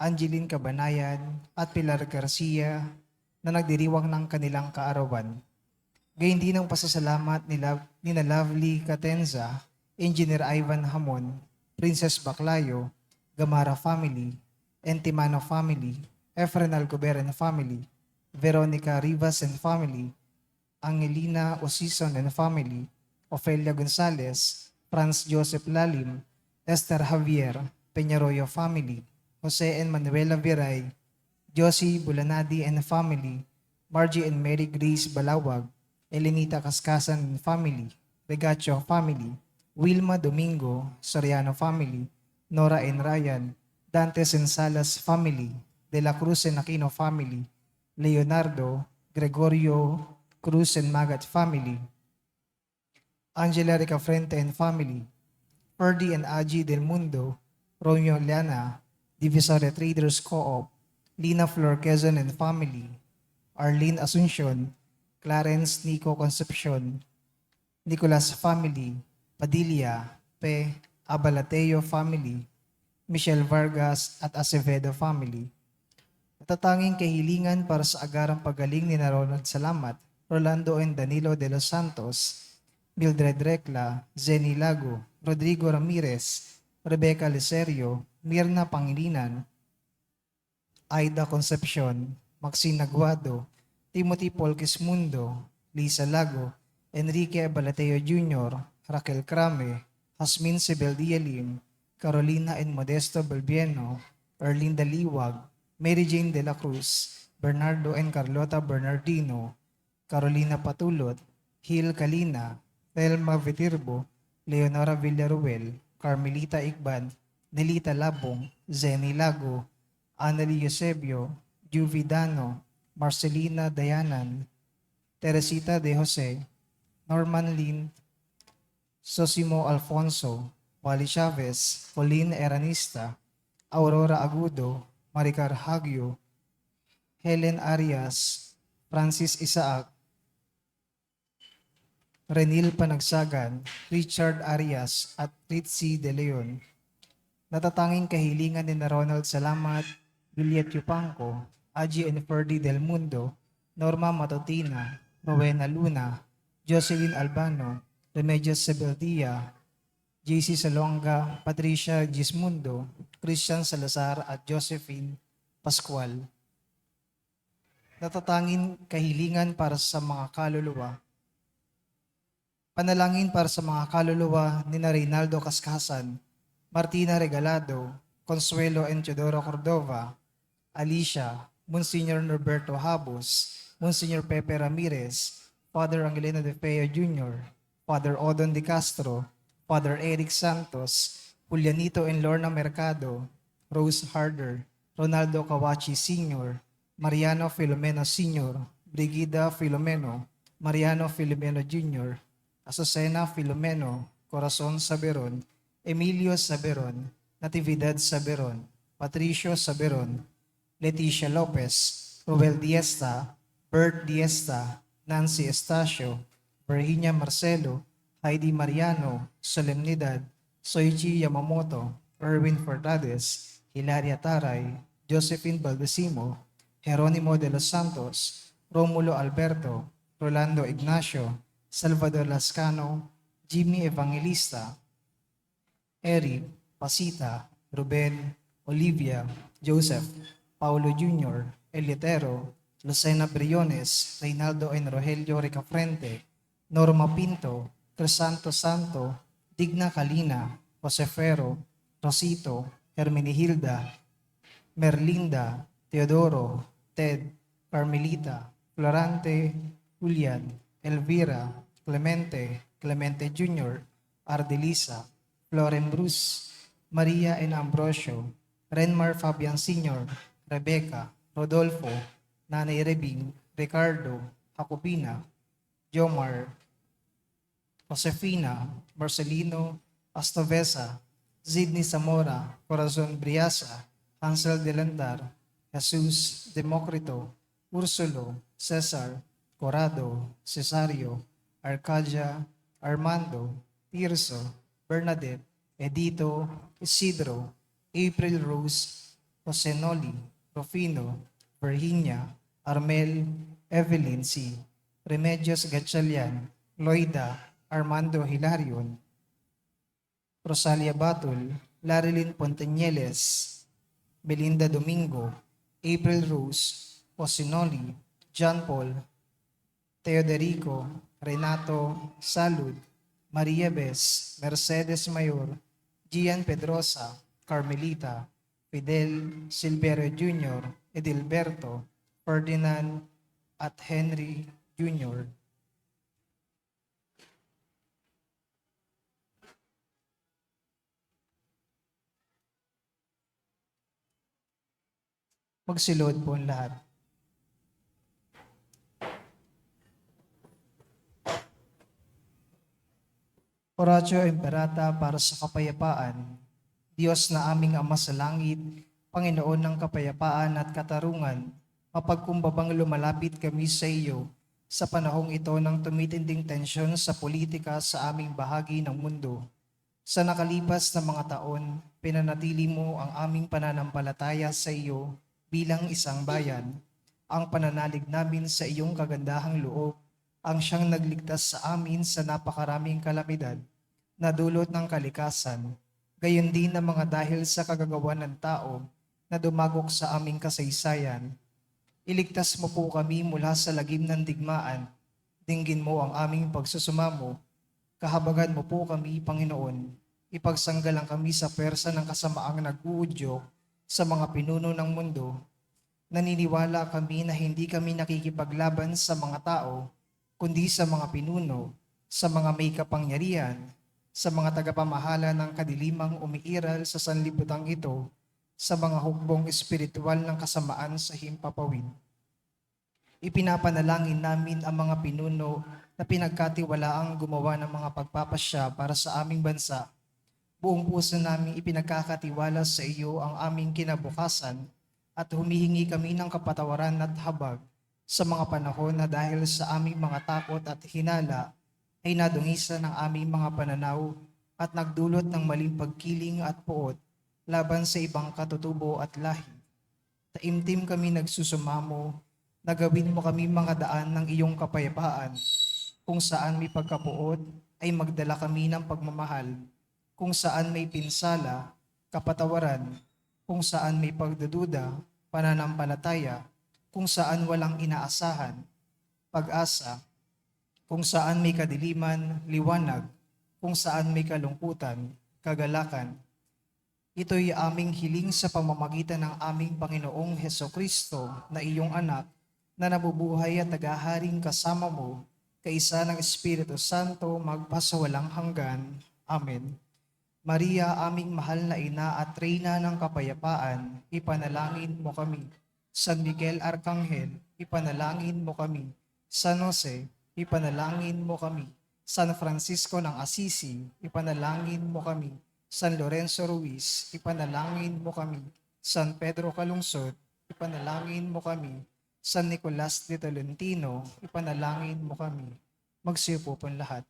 Angeline Cabanayan at Pilar Garcia na nagdiriwang ng kanilang kaarawan. Gayun din ang pasasalamat nina Lovely Catenza, Engineer Ivan Hamon, Princess Baclayo, Gamara family, Entimano family, Efren Alcoberan family, Veronica Rivas and family, Angelina Osison and family, Ofelia Gonzalez, Franz Joseph Lalim, Esther Javier, Peñarroyo family, Jose and Manuela Viray, Josie Bulanadi and family, Margie and Mary Grace Balawag, Elenita Cascasan and family, Regacho family, Wilma Domingo, Soriano family, Nora and Ryan, Dantes and Salas family, De La Cruz and Aquino family, Leonardo, Gregorio Cruz and Magat family, Angela Ricafrente and family, Ferdy and Aji Del Mundo, Romeo Liana, Divisoria Traders Co-op, Lina Flor Quezon and family, Arlene Asuncion, Clarence Nico Concepcion, Nicolas family, Padilla, P. Abalateo family, Michelle Vargas at Acevedo family. Natatanging kahilingan para sa agarang pagaling ni Ronald Salamat, Rolando and Danilo de los Santos, Mildred Recla, Zenny Lago, Rodrigo Ramirez, Rebecca Liserio, Mirna Pangilinan, Aida Concepcion, Maxine Aguado, Timothy Paul Quismundo, Lisa Lago, Enrique Balateo Jr., Raquel Crame, Jasmine Sebeldia Lim, Carolina and Modesto Balbieno, Erlinda Liwag, Mary Jane de la Cruz, Bernardo and Carlota Bernardino, Carolina Patulot, Hil Kalina, Thelma Vitirbo, Leonora Villaruel, Carmelita Ikban, Nelita Labong, Zenny Lago, Annalie Eusebio, Juvie Dano, Marcelina Dayanan, Teresita De Jose, Norman Lin, Sosimo Alfonso, Wally Chavez, Pauline Eranista, Aurora Agudo, Maricar Hagyo, Helen Arias, Francis Isaac, Renil Panagsagan, Richard Arias at Ritzy De Leon. Natatanging kahilingan ni Ronald Salamat, Juliet Yupanco, Aji and Ferdy Del Mundo, Norma Matutina, Rowena Luna, Jocelyn Albano, Remedios Sebeldia, JC Salonga, Patricia Gismundo, Christian Salazar at Josephine Pascual. Natatanging kahilingan para sa mga kaluluwa. Panalangin para sa mga kaluluwa ni Reynaldo Cascasan, Martina Regalado, Consuelo and Teodoro Cordova, Alicia, Monsignor Norberto Habos, Monsignor Pepe Ramirez, Father Angelino de Feo Jr., Father Odon de Castro, Father Eric Santos, Julianito and Lorna Mercado, Rose Harder, Ronaldo Kawachi Sr., Mariano Filomeno Sr., Brigida Filomeno, Mariano Filomeno Jr., Azucena Filomeno, Corazon Saberon, Emilio Saberon, Natividad Saberon, Patricio Saberon, Leticia Lopez, Ruel Diesta, Bert Diesta, Nancy Estacio, Virginia Marcelo, Heidi Mariano, Solemnidad, Soichi Yamamoto, Erwin Fortades, Hilaria Taray, Josephine Baldesimo, Jeronimo de los Santos, Romulo Alberto, Rolando Ignacio, Salvador Lascano, Jimmy Evangelista, Eric, Pasita, Ruben, Olivia, Joseph, Paulo Jr., Elietero, Lucena Briones, Reynaldo and Rogelio Ricafrente, Norma Pinto, Crisanto Santo, Digna Kalina, Josefero, Rosito, Hermenihilda, Merlinda, Teodoro, Ted, Carmelita, Florante, Julian, Elvira, Clemente, Clemente Jr., Ardelisa, Floren Bruce, Maria and Ambrosio, Renmar Fabian Sr., Rebecca, Rodolfo, Nanay Rebing, Ricardo, Jacobina, Jomar, Josefina, Marcelino, Astovesa, Zidni Zamora, Corazon Briasa, Hansel Delandar, Jesus, Democrito, Ursulo, Cesar, Corrado, Cesario, Arcadia, Armando, Tirso, Bernadette, Edito, Isidro, April Rose, Jose Noli, Rufino, Virginia, Armel, Evelyn C., Remedios Gatchalian, Loida, Armando Hilarion, Rosalia Batul, Larilyn Pontañeles, Belinda Domingo, April Rose, Osinoli, John Paul, Teoderico, Renato Salud, Maria Bes, Mercedes Mayor, Gian Pedrosa, Carmelita, Fidel Silverio Jr., Edilberto, Ferdinand, at Henry Jr. Magsilod po ang lahat. Oratio Imperata para sa kapayapaan. Diyos na aming Ama sa langit, Panginoon ng kapayapaan at katarungan, mapagkumbabang lumalapit kami sa iyo sa panahong ito ng tumitinding tensyon sa politika sa aming bahagi ng mundo. Sa nakalipas na mga taon, pinanatili mo ang aming pananampalataya sa iyo bilang isang bayan. Ang pananalig namin sa iyong kagandahang loob ang siyang nagligtas sa amin sa napakaraming kalamidad na dulot ng kalikasan, gayon din ang mga dahil sa kagagawan ng tao na dumagok sa aming kasaysayan. Iligtas mo po kami mula sa lagim ng digmaan, dinggin mo ang aming pagsusumamo, kahabagan mo po kami, Panginoon, ipagsanggalang kami sa pwersa ng kasamaang nag-uudyok sa mga pinuno ng mundo. Naniniwala kami na hindi kami nakikipaglaban sa mga tao, kundi sa mga pinuno, sa mga may kapangyarihan, sa mga tagapamahala ng kadilimang umiiral sa sanlibutan ito, sa mga hukbong espiritual ng kasamaan sa himpapawid. Ipinapanalangin namin ang mga pinuno na pinagkatiwalaang gumawa ng mga pagpapasya para sa aming bansa. Buong puso namin ipinagkakatiwala sa iyo ang aming kinabukasan at humihingi kami ng kapatawaran at habag sa mga panahon na dahil sa aming mga takot at hinala ay nadungisan ng aming mga pananaw at nagdulot ng maling pagkiling at puot laban sa ibang katutubo at lahi. Taimtim kami nagsusumamo na gawin mo kami mga daan ng iyong kapayapaan, kung saan may pagkapuot ay magdala kami ng pagmamahal, kung saan may pinsala, kapatawaran, kung saan may pagdududa, pananampalataya, kung saan walang inaasahan, pag-asa, kung saan may kadiliman, liwanag, kung saan may kalungkutan, kagalakan. Ito'y aming hiling sa pamamagitan ng aming Panginoong Hesukristo na iyong anak na nabubuhay at naghaharing kasama mo, kaisa ng Espiritu Santo magpasawalang hanggan. Amen. Maria, aming mahal na ina at reyna ng kapayapaan, ipanalangin mo kami. San Miguel Arcangel, ipanalangin mo kami. San Jose, ipanalangin mo kami. San Francisco ng Assisi, ipanalangin mo kami. San Lorenzo Ruiz, ipanalangin mo kami. San Pedro Calungsod, ipanalangin mo kami. San Nicolas de Tolentino, ipanalangin mo kami. Magsiupo po lahat.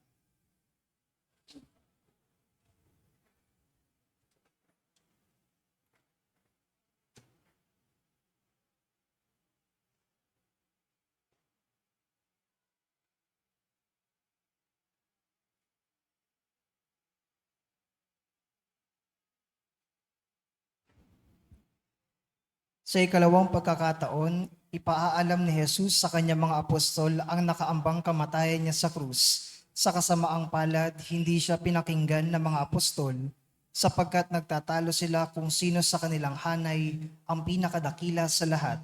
Sa ikalawang pagkakataon, ipaalam ni Jesus sa kanyang mga apostol ang nakaambang kamatayan niya sa krus. Sa kasamaang palad, hindi siya pinakinggan ng mga apostol sapagkat nagtatalo sila kung sino sa kanilang hanay ang pinakadakila sa lahat.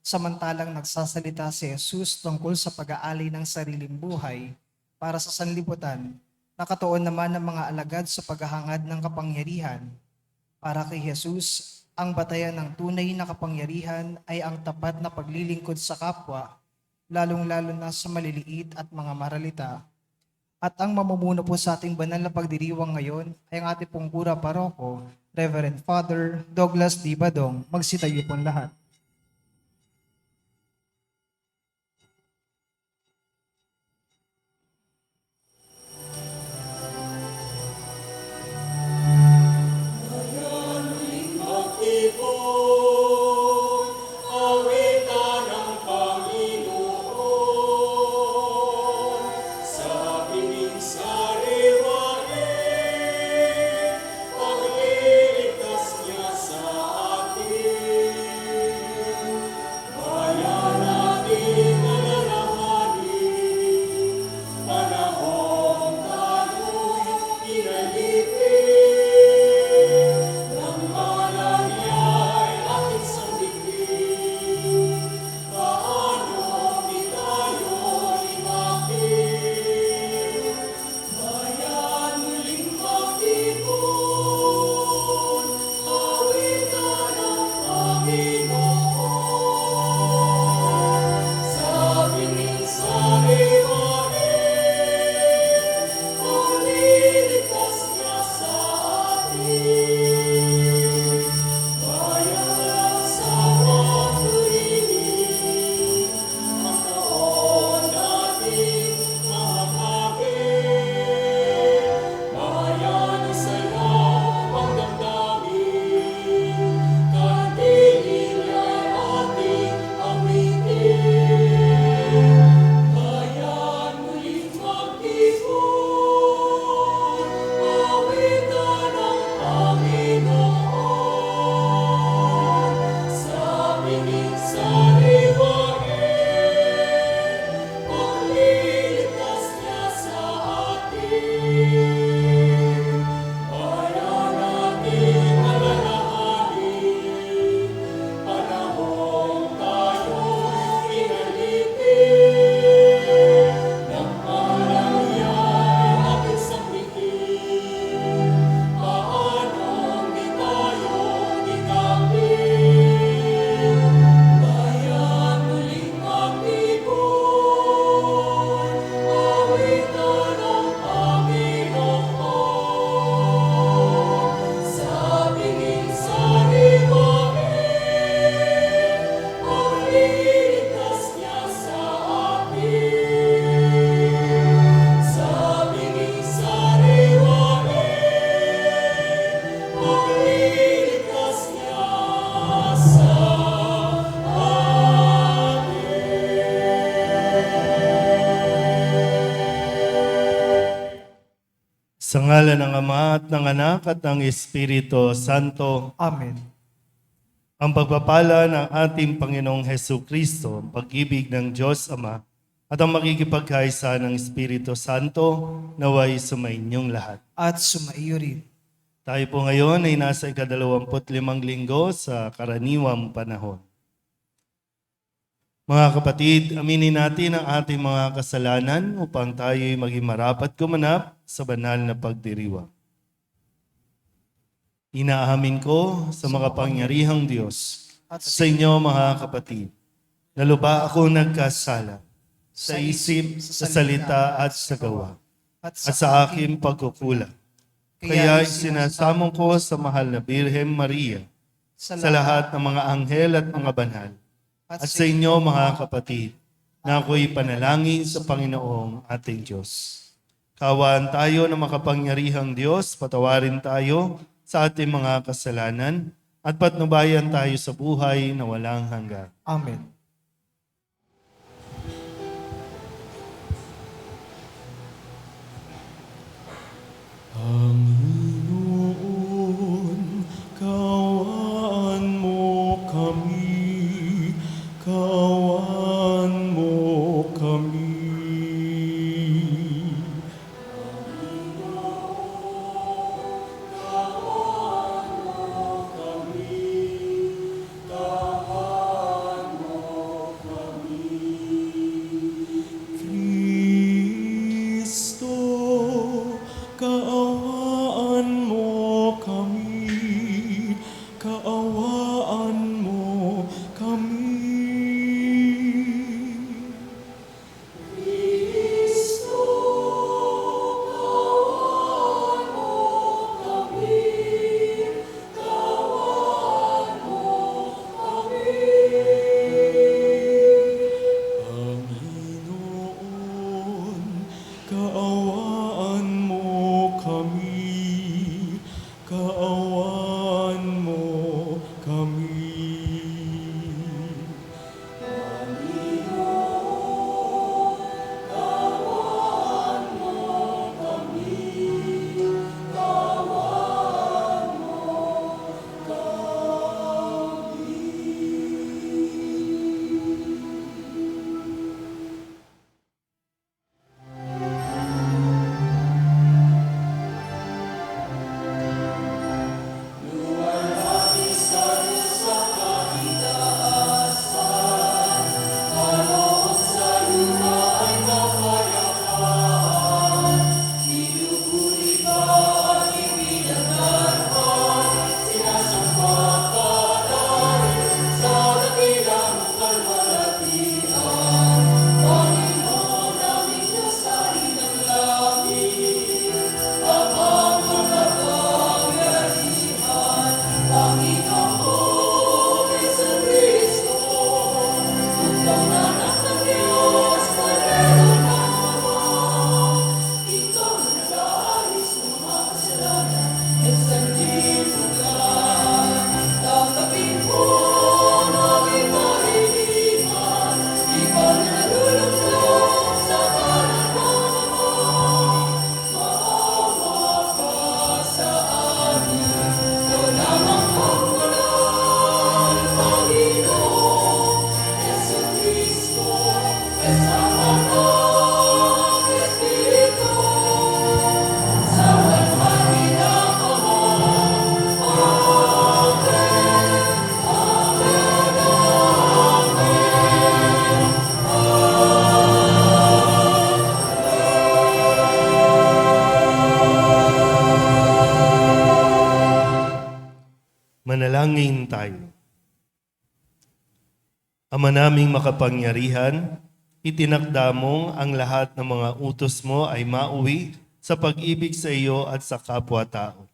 Samantalang nagsasalita si Jesus tungkol sa pag-aalay ng sariling buhay para sa sanlibutan, nakatuon naman ng mga alagad sa paghahangad ng kapangyarihan. Para kay Jesus, ang batayan ng tunay na kapangyarihan ay ang tapat na paglilingkod sa kapwa, lalong-lalo na sa maliliit at mga maralita. At ang mamumuno po sa ating banal na pagdiriwang ngayon ay ang ating pong Kura Paroko, Reverend Father Douglas D. Badong. Magsitayo po lahat. Mayaning magtipon ngalan ng Ama at ng Anak at ng Espiritu Santo. Amen. Ang pagpapala ng ating Panginoong Hesukristo, ang pag-ibig ng Diyos Ama, at ang makikipagkaisa ng Espiritu Santo naway sumainyong lahat. At sumaiyo rin. Tayo po ngayon ay nasa ika-25 linggo sa karaniwang panahon. Mga kapatid, aminin natin ang ating mga kasalanan upang tayo'y maging marapat gumanap sa banal na pagdiriwang. Inaamin ko sa makapangyarihang Diyos At sa inyo mga kapatid, na lubha ako nagkasala sa isip, sa salita at sa gawa, at sa aking pagkukulang. Kaya sinasamon ko sa mahal na Birhen Maria, sa lahat ng mga anghel at mga banal, at sa inyo mga kapatid, na ako'y panalangin sa Panginoong ating Diyos. Kawaan tayo ng makapangyarihang Diyos, patawarin tayo sa ating mga kasalanan, at patnubayan tayo sa buhay na walang hanggan. Amen. Panginoon, kawaan mo kami, kawaan mo kami. Kristo, kaawaan mo kami, kaawaan mo kami. Kristo, kaawaan mo kami, kaawaan mo kami. Panginoon, kaawaan mo kami, kaawaan mo kami. Manalangin tayo. Ama naming makapangyarihan, itinakda mong ang lahat ng mga utos mo ay mauwi sa pag-ibig sa iyo at sa kapwa-tao.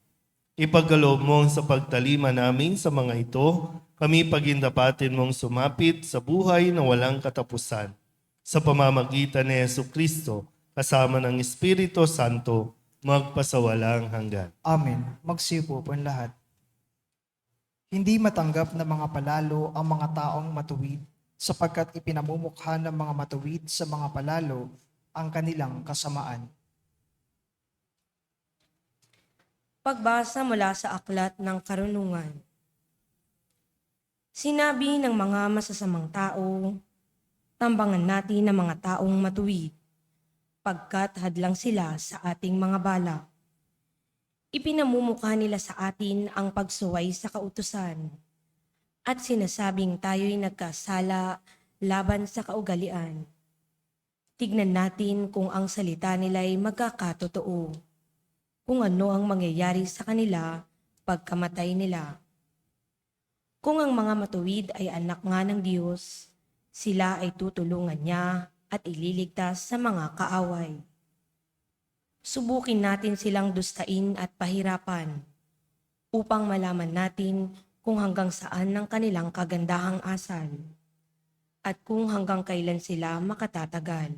Ipagkaloob mo sa pagtalima namin sa mga ito, kami pagindapatin mong sumapit sa buhay na walang katapusan. Sa pamamagitan ni Jesucristo, kasama ng Espiritu Santo, magpasawalang hanggan. Amen. Magsiupo po ang lahat. Hindi matanggap na mga palalo ang mga taong matuwid, sapagkat ipinamumukha ng mga matuwid sa mga palalo ang kanilang kasamaan. Pagbasa mula sa Aklat ng Karunungan. Sinabi ng mga masasamang tao, tambangan natin ang mga taong matuwid, pagkat hadlang sila sa ating mga balak. Ipinamumukha nila sa atin ang pagsuway sa kautusan, at sinasabing tayo'y nagkasala laban sa kaugalian. Tignan natin kung ang salita nila'y magkakatotoo, kung ano ang mangyayari sa kanila pagkamatay nila. Kung ang mga matuwid ay anak nga ng Diyos, sila ay tutulungan niya at ililigtas sa mga kaaway. Subukin natin silang dustain at pahirapan, upang malaman natin kung hanggang saan ang kanilang kagandahang asal, at kung hanggang kailan sila makatatagal.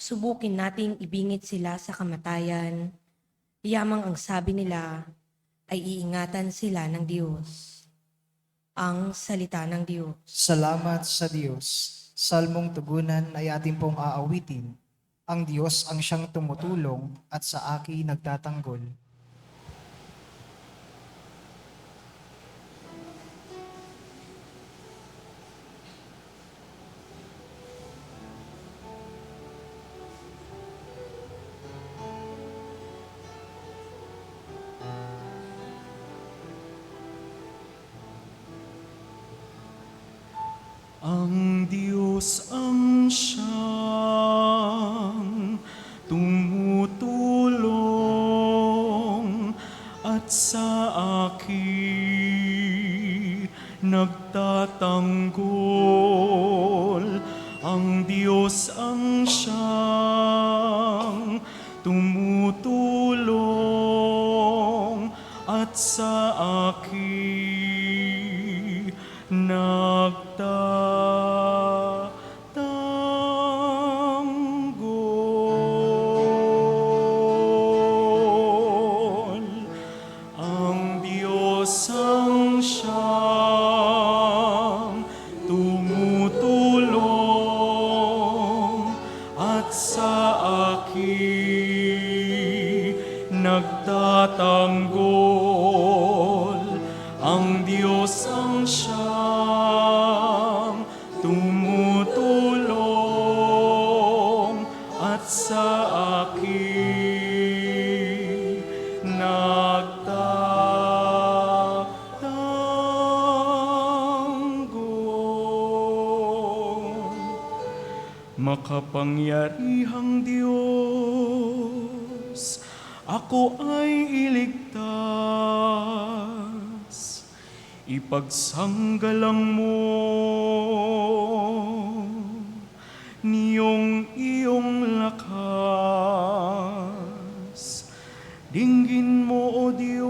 Subukin nating ibingit sila sa kamatayan, yamang ang sabi nila ay iingatan sila ng Diyos. Ang salita ng Diyos. Salamat sa Diyos. Salmong tugunan ay ating pong aawitin. Ang Diyos ang siyang tumutulong at sa akin nagtatanggol. Ang Diyos ang siyang tumutulong at sa akin nagtatanggol. Ang Diyos ang siyang tumutulong at sa akin nagtatanggol. Ang Diyos ang siyang tumutulong at sa akin nagtatanggol. Ang Diyos ang siyang tumutulong at sa akin nagtatanggol. Makapangyarihang Diyos, ako ay iligtas. Ipagsanggalang mo niyong iyong lakas. Dinggin mo, O Diyos,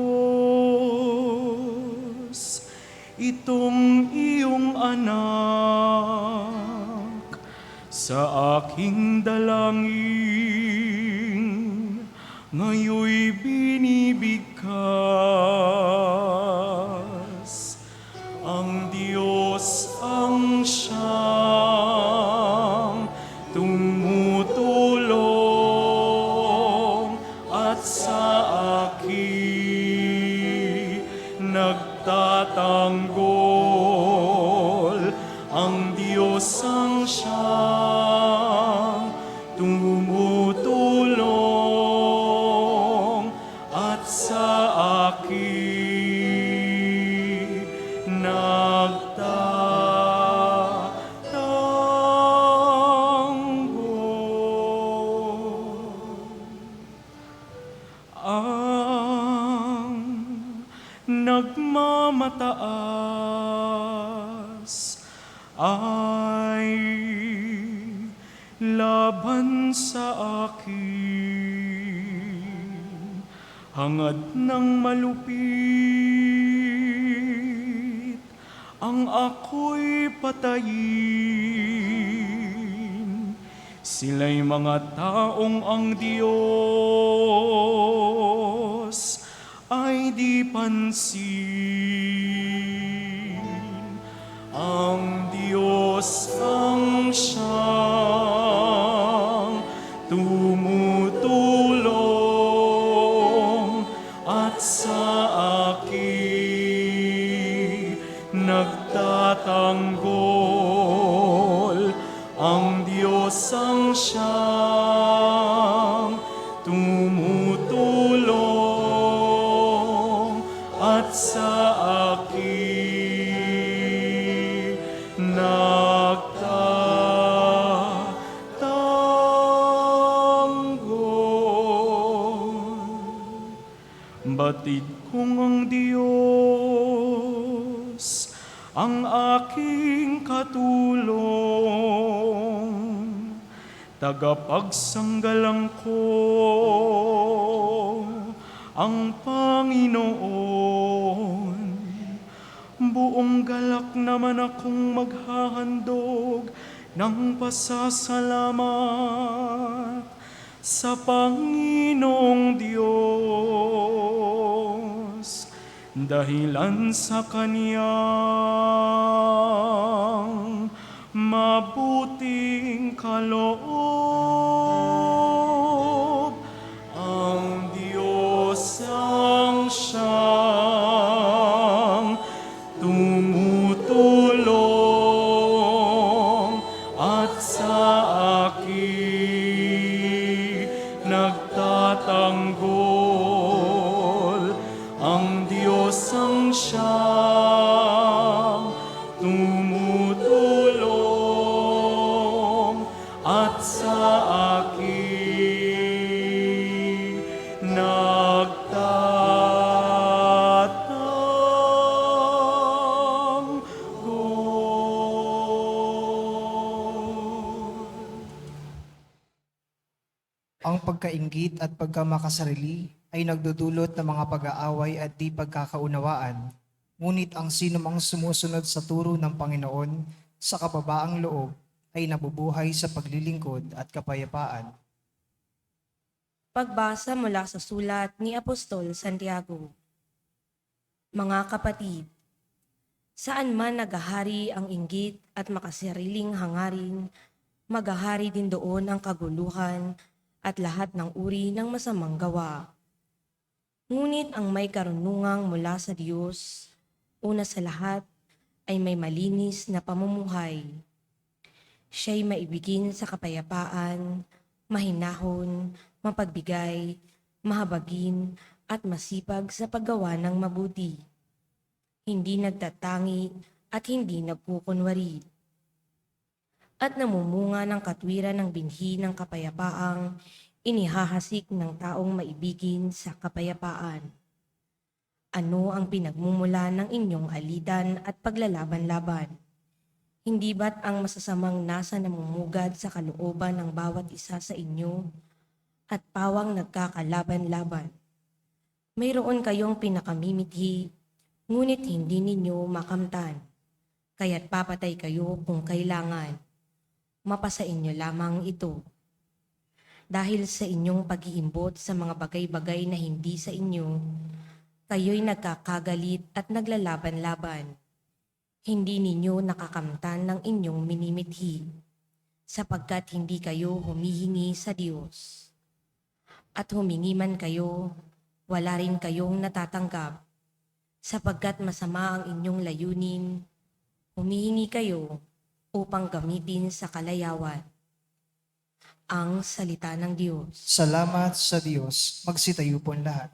itong iyong anak sa aking dalangin, ngayoy binibigkas. Ang Diyos ang siyang tumutulong at sa akin nagtatanggol. Ang Diyos ang siyang tumutulong at sa akin nagtatanggol. Ang nagmamataas ay laban sa akin, hangad ng malupit ang ako'y patayin. Sila'y mga taong ang Diyos ay di pansin. Ang Diyos ang siyang tumutulong sa akin nagtatanggol. Ang Diyos ang siyang tumutulong at sa akin nagtatanggol. Batid kong ang Diyos ang aking katulong, tagapagsanggalang ko ang Panginoon. Buong galak naman akong maghahandog ng pasasalamat sa Panginoong Diyos, dahilan sa Kaniyang mabuting kaloob. Ang Diyos ang siyang tumutulong at sa akin nagtatanggol. Ang Diyos ang siyang tumutulong at sa akin nagtatanggol. Ang pagkainggit at pagkamakasarili ay nagdudulot ng mga pag-aaway at di pagkakaunawaan. Ngunit ang sinumang sumusunod sa turo ng Panginoon sa kababaang loob ay nabubuhay sa paglilingkod at kapayapaan. Pagbasa mula sa sulat ni Apostol Santiago. Mga kapatid, saan man naghahari ang inggit at makasariling hangarin, maghahari din doon ang kaguluhan at lahat ng uri ng masamang gawa. Ngunit ang may karunungang mula sa Diyos, una sa lahat, ay may malinis na pamumuhay. Siya'y maibigin sa kapayapaan, mahinahon, mapagbigay, mahabagin, at masipag sa paggawa ng mabuti. Hindi nagtatangi at hindi nagkukunwari. At namumunga ng katwiran ng binhi ng kapayapaang inihahasik ng taong maibigin sa kapayapaan. Ano ang pinagmumula ng inyong alitan at paglalaban-laban? Hindi ba't ang masasamang nasa namumugad sa kalooban ng bawat isa sa inyo at pawang nagkakalaban-laban? Mayroon kayong pinakamimithi, ngunit hindi ninyo makamtan, kaya't papatay kayo kung kailangan. Mapasa inyo lamang ito. Dahil sa inyong pag-iimbot sa mga bagay-bagay na hindi sa inyo, kayo'y nagkakagalit at naglalaban-laban. Hindi ninyo nakakamtan ng inyong minimithi, sapagkat hindi kayo humihingi sa Diyos. At humingi man kayo, wala rin kayong natatanggap, sapagkat masama ang inyong layunin, humihingi kayo upang gamitin sa kalayawan. Ang salita ng Diyos. Salamat sa Diyos. Magsitayo po ang lahat.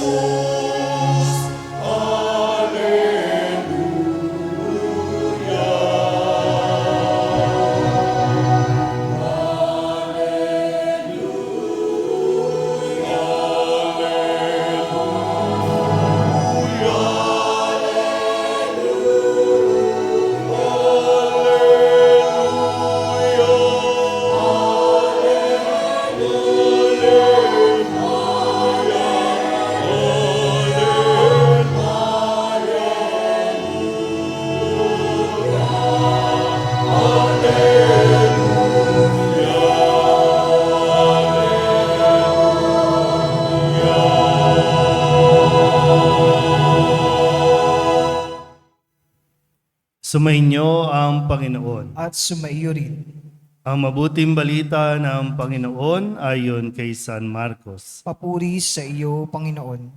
Jesus, Alleluia. Sumainyo ang Panginoon. at sumaiyo rin. Ang mabuting balita ng Panginoon ayon kay San Marcos. Papuri sa iyo, Panginoon.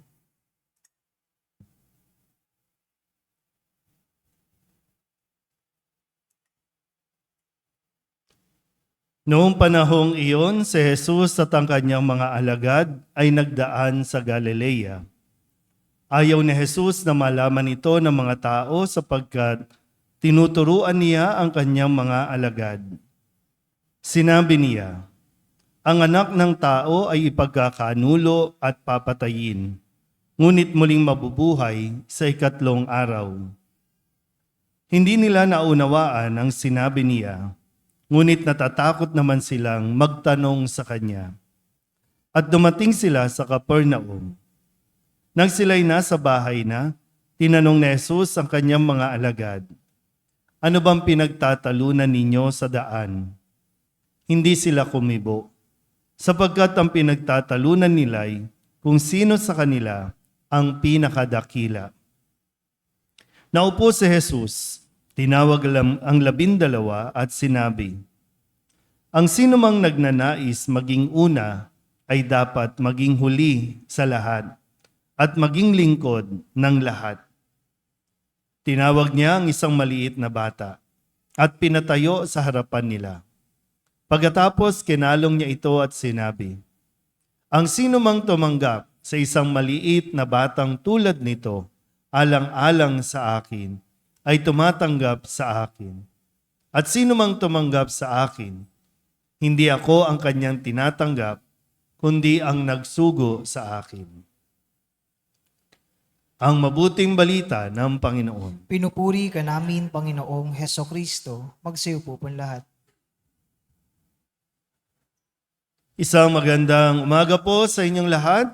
Noong panahong iyon, si Jesus at ang kanyang mga alagad ay nagdaan sa Galilea. Ayaw ni Jesus na malaman ito ng mga tao sapagkat tinuturuan niya ang kanyang mga alagad. Sinabi niya, ang anak ng tao ay ipagkakanulo at papatayin, ngunit muling mabubuhay sa ikatlong araw. Hindi nila naunawaan ang sinabi niya, ngunit natatakot naman silang magtanong sa kanya. At dumating sila sa Capernaum. Nang sila'y nasa bahay na, tinanong ni Jesus ang kanyang mga alagad, ano bang pinagtatalunan ninyo sa daan? Hindi sila kumibo, sapagkat ang pinagtatalunan nila'y kung sino sa kanila ang pinakadakila. Naupo si Jesus, tinawag ang 12 at sinabi, ang sinumang nagnanais maging una ay dapat maging huli sa lahat at maging lingkod ng lahat. Tinawag niya ang isang maliit na bata at pinatayo sa harapan nila. Pagkatapos kinalong niya ito at sinabi, ang sinumang tumanggap sa isang maliit na batang tulad nito, alang-alang sa akin, ay tumatanggap sa akin. At sino mang tumanggap sa akin, hindi ako ang kanyang tinatanggap, kundi ang nagsugo sa akin. Ang mabuting balita ng Panginoon. Pinupuri ka namin, Panginoong Hesukristo. Magsayo po lahat. Isang magandang umaga po sa inyong lahat.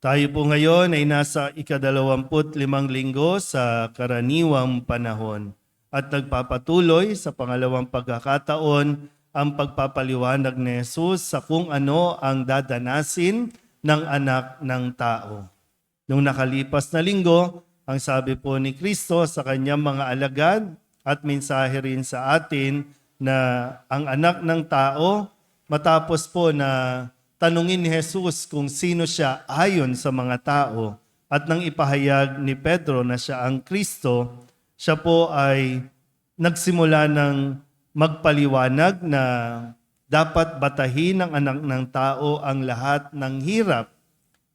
Tayo po ngayon ay nasa ika-25 linggo sa karaniwang panahon at nagpapatuloy sa pangalawang pagkakataon ang pagpapaliwanag ni Jesus sa kung ano ang dadanasin ng anak ng tao. Nung nakalipas na linggo, ang sabi po ni Kristo sa kanyang mga alagad at mensahe rin sa atin na ang anak ng tao, matapos po na tanungin ni Jesus kung sino siya ayon sa mga tao at nang ipahayag ni Pedro na siya ang Kristo, siya po ay nagsimula ng magpaliwanag na dapat batahin ng anak ng tao ang lahat ng hirap.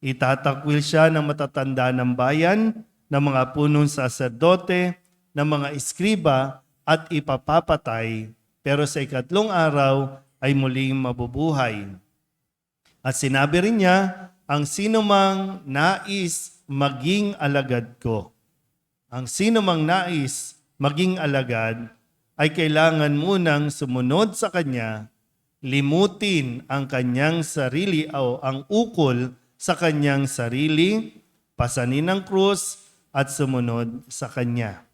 Itatakwil siya ng matatanda ng bayan, ng mga punong saserdote, ng mga iskriba at ipapapatay. Pero sa ikatlong araw ay muling mabubuhay. At sinabi rin niya, ang sinumang nais maging alagad ko. Ang sinumang nais maging alagad ay kailangan munang sumunod sa kanya, limutin ang kanyang sarili o ang ukol sa kanyang sarili, pasanin ang krus at sumunod sa kanya.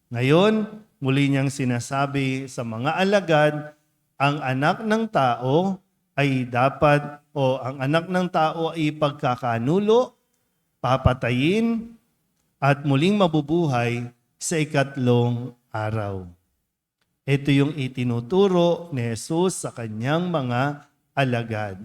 Ngayon, muli niyang sinasabi sa mga alagad, ang anak ng tao ay dapat o ang anak ng tao ay pagkakanulo, papatayin, at muling mabubuhay sa ikatlong araw. Ito yung itinuturo ni Jesus sa kanyang mga alagad.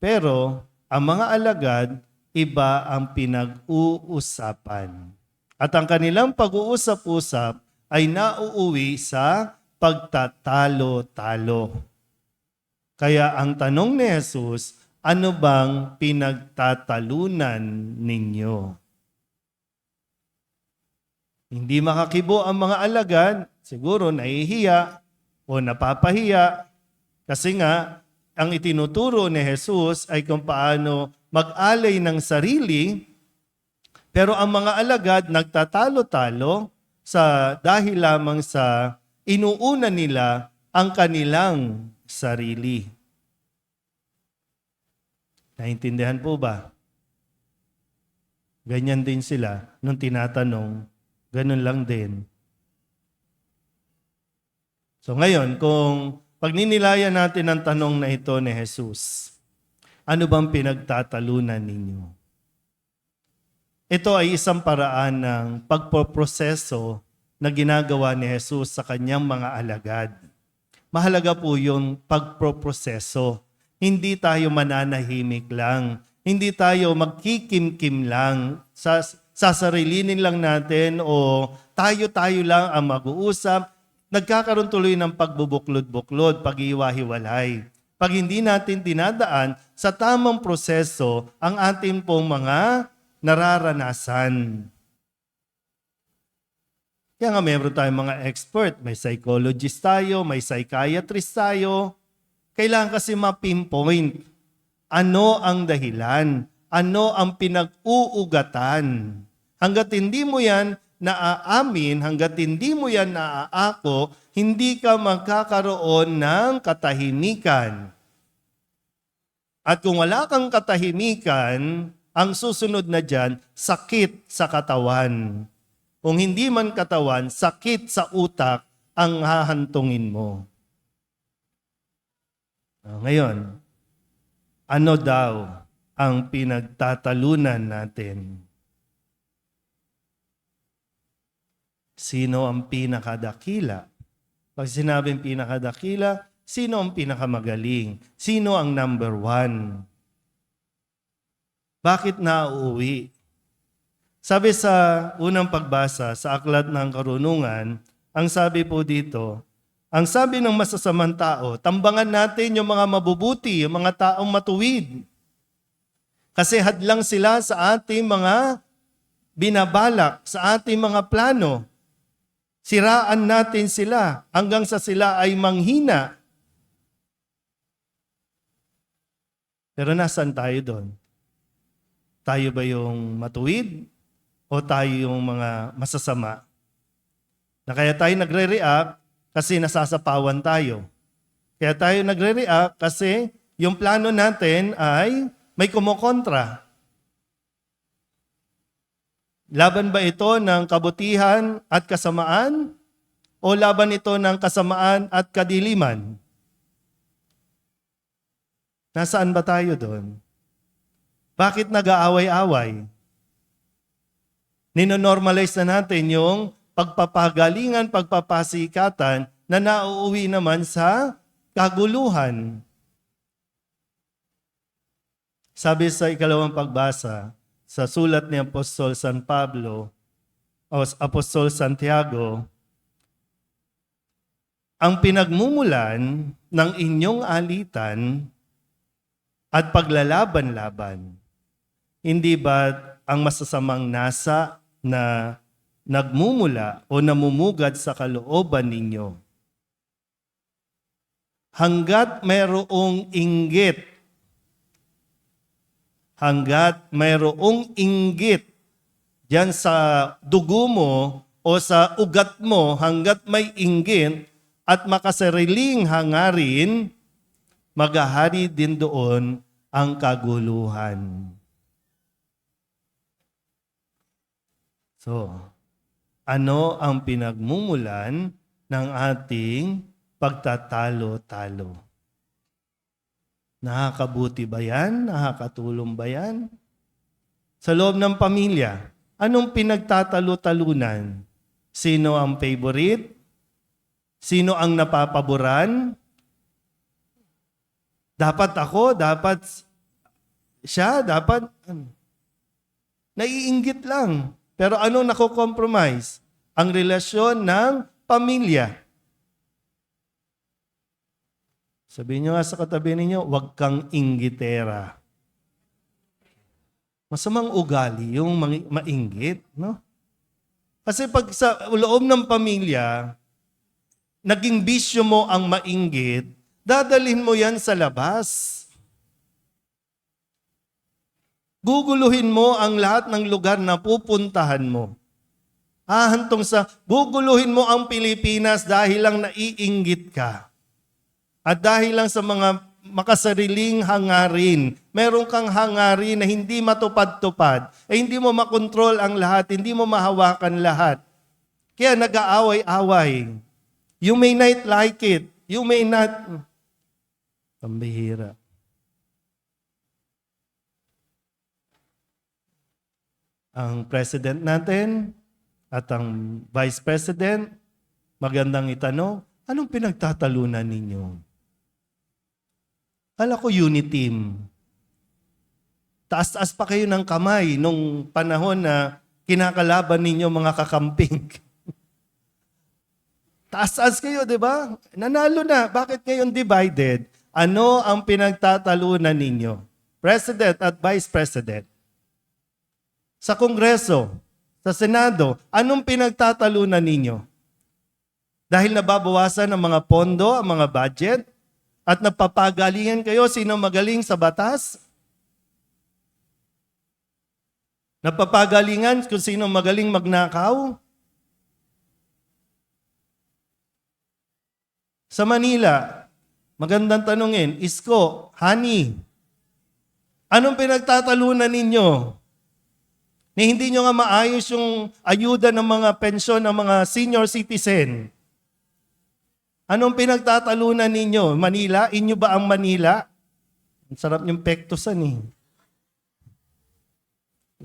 Pero ang mga alagad, iba ang pinag-uusapan. At ang kanilang pag-uusap-usap ay nauuwi sa pagtatalo-talo. Kaya ang tanong ni Jesus, ano bang pinagtatalunan ninyo? Hindi makakibo ang mga alagad, siguro nahihiya o napapahiya. Kasi nga, ang itinuturo ni Jesus ay kung paano mag-alay ng sarili, pero ang mga alagad nagtatalo-talo dahil lamang sa inuuna nila ang kanilang sarili. Naintindihan po ba? Ganyan din sila nung tinatanong, ganun lang din. So ngayon, kung pagninilayan natin ang tanong na ito ni Jesus, ano bang pinagtatalunan ninyo? Ito ay isang paraan ng pagpoproseso na ginagawa ni Jesus sa kanyang mga alagad. Mahalaga po yung pagproproseso. Hindi tayo mananahimik lang. Hindi tayo magkikimkim lang. Sasarilinin lang natin o tayo-tayo lang ang mag-uusap. Nagkakaroon tuloy ng pagbubuklod-buklod, pag-iwa-hiwalay. Pag hindi natin dinadaan sa tamang proseso ang ating pong mga nararanasan. Kaya nga meron tayong mga expert, may psychologist tayo, may psychiatrist tayo. Kailangan kasi ma-pinpoint ano ang dahilan, ano ang pinag-uugatan. Hanggat hindi mo yan naaamin, hanggat hindi mo yan naaako, hindi ka magkakaroon ng katahimikan. At kung wala kang katahimikan, ang susunod na dyan, sakit sa katawan. Kung hindi man katawan, sakit sa utak ang hahantungin mo. Ngayon, ano daw ang pinagtatalunan natin? Sino ang pinakadakila? Pag sinabing pinakadakila, sino ang pinakamagaling? Sino ang number one? Bakit nauuwi? Sabi sa unang pagbasa sa Aklat ng Karunungan, ang sabi po dito, ang sabi ng masasamang tao, tambangan natin yung mga mabubuti, yung mga taong matuwid. Kasi hadlang sila sa ating mga binabalak, sa ating mga plano. Siraan natin sila hanggang sa sila ay manghina. Pero nasaan tayo doon? Tayo ba yung matuwid? O tayo yung mga masasama? Na kaya tayo nagre-react kasi nasasapawan tayo. Kaya tayo nagre-react kasi yung plano natin ay may kumokontra. Laban ba ito ng kabutihan at kasamaan? O laban ito ng kasamaan at kadiliman? Nasaan ba tayo doon? Bakit nag-aaway-away? Ninonormalize na natin yung pagpapagalingan, pagpapasikatan na nauuwi naman sa kaguluhan. Sabi sa ikalawang pagbasa, sa sulat ni Apostol San Pablo o Apostol Santiago, ang pinagmumulan ng inyong alitan at paglalaban-laban, hindi ba ang masasamang nasa na nagmumula o namumugad sa kalooban ninyo? Hanggat mayroong inggit, diyan sa dugo mo o sa ugat mo, hanggat may inggit at makasariling hangarin, maghahari din doon ang kaguluhan. So, ano ang pinagmumulan ng ating pagtatalo-talo? Nakakabuti ba yan? Nakakatulong ba yan? Sa loob ng pamilya, anong pinagtatalo-talunan? Sino ang favorite? Sino ang napapaboran? Dapat ako, dapat siya, dapat naiinggit lang. Pero anong nako-compromise? Ang relasyon ng pamilya. Sabihin nyo nga sa katabi ninyo, huwag kang inggitera. Masamang ugali yung mainggit, no? Kasi pag sa loob ng pamilya, naging bisyo mo ang mainggit, dadalhin mo yan sa labas. Guguluhin mo ang lahat ng lugar na pupuntahan mo. Hahantong sa guguluhin mo ang Pilipinas dahil lang naiinggit ka. At dahil lang sa mga makasariling hangarin, meron kang hangarin na hindi matupad-tupad, hindi mo makontrol ang lahat, hindi mo mahawakan lahat. Kaya nag-aaway-away. You may not like it. You may not. Pambihira. ang president natin at ang vice president, magandang itanong, anong pinagtatalunan ninyo? Kala ko unity team. Taas-taas pa kayo ng kamay nung panahon na kinakalaban ninyo mga kakamping. Taas-taas kayo, di ba? Nanalo na. Bakit ngayon divided? Ano ang pinagtatalunan ninyo? President at Vice President. Sa Kongreso, sa Senado, anong pinagtatalunan ninyo? Dahil nababawasan ang mga pondo, ang mga budget, at napapagalingan kayo sino magaling sa batas? Napapagalingan kung sino magaling magnakaw? Sa Manila, magandang tanungin, Isko, Hani, anong pinagtatalunan ninyo? Ni hindi nyo nga maayos yung ayuda ng mga pensyon ng mga senior citizen. Anong pinagtatalunan ninyo? Manila? Inyo ba ang Manila? Ang sarap yung pektusan eh.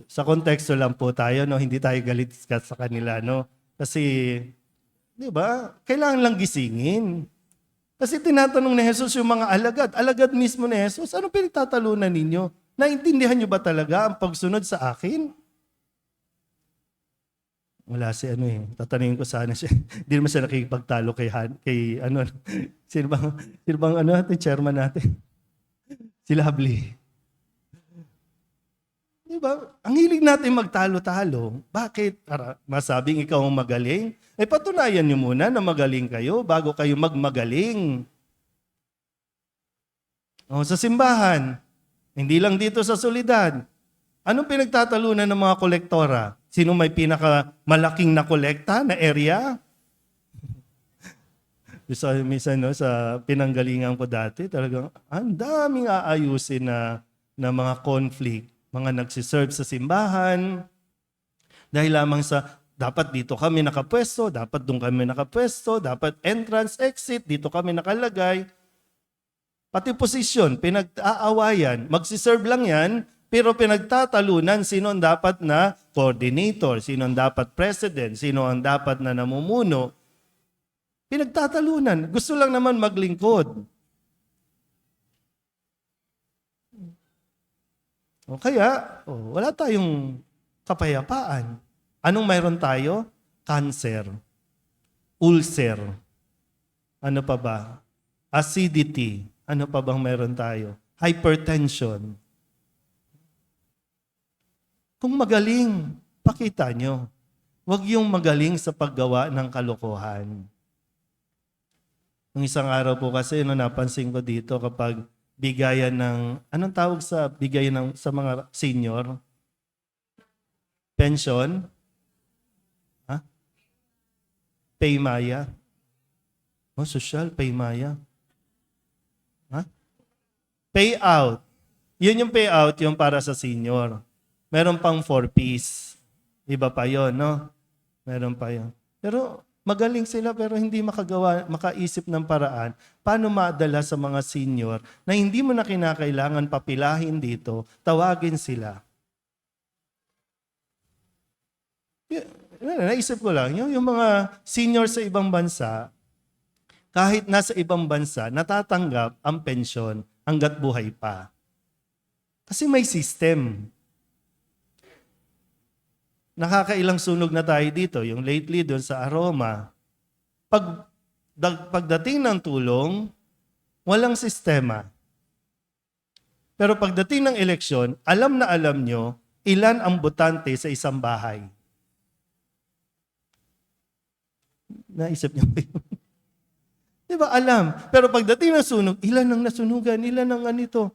Sa konteksto lang po tayo, no? Hindi tayo galit sa kanila, no? Kasi, di ba, kailangan lang gisingin. Kasi tinatanong ni Jesus yung mga alagad. Alagad mismo ni Jesus, anong pinagtatalunan ninyo? Naintindihan nyo ba talaga ang pagsunod sa akin? Wala si ano eh. Tatanungin ko sana siya. Hindi naman siya nakikipagtalo kay ano. Sino bang ano natin, chairman natin? Si Lovely. Diba? Ang hilig natin magtalo-talo. Bakit? Para masabing ikaw ang magaling? Eh patunayan nyo muna na magaling kayo bago kayo magmagaling. O, sa simbahan, hindi lang dito sa Soledad. Anong pinagtatalunan ng mga kolektora? Sino may pinakamalaking na kolekta na area? Minsan no, sa pinanggalingan ko dati, talagang ang daming aayusin na mga conflict. Mga nagsiserve sa simbahan. Dahil lamang sa, dapat dito kami nakapwesto, dapat doon kami nakapwesto, dapat entrance, exit, dito kami nakalagay. Pati posisyon, pinag-aawayan. Magsiserve lang yan, pero pinagtatalunan sino ang dapat na coordinator, sino ang dapat president, sino ang dapat na namumuno. Pinagtatalunan. Gusto lang naman maglingkod. O kaya, wala tayong kapayapaan. Anong mayroon tayo? Cancer. Ulcer. Ano pa ba? Acidity. Ano pa bang mayroon tayo? Hypertension. Kung magaling, pakita nyo. Huwag yung magaling sa paggawa ng kalokohan. Nung isang araw po kasi, napansin ko dito kapag bigayan ng, anong tawag sa bigayan sa mga senior? Pension? Ha? Paymaya? Social, paymaya. Ha? Payout. Yun yung payout, yung para sa senior. Meron pang 4Ps. Iba pa yon, no? Meron pa yon. Pero magaling sila pero hindi makaisip ng paraan paano maadala sa mga senior na hindi mo na kinakailangan papilahin dito, tawagin sila. Naisip ko lang, yung mga senior sa ibang bansa, kahit nasa ibang bansa, natatanggap ang pensyon hanggat buhay pa. Kasi may system. Nakakailang sunog na tayo dito, yung lately doon sa Aroma. Pagdating ng tulong, walang sistema. Pero pagdating ng eleksyon, alam na alam nyo ilan ang botante sa isang bahay. Naisip nyo ba yun? Di ba alam? Pero pagdating ng sunog, ilan ang nasunugan, ilan ang ganito.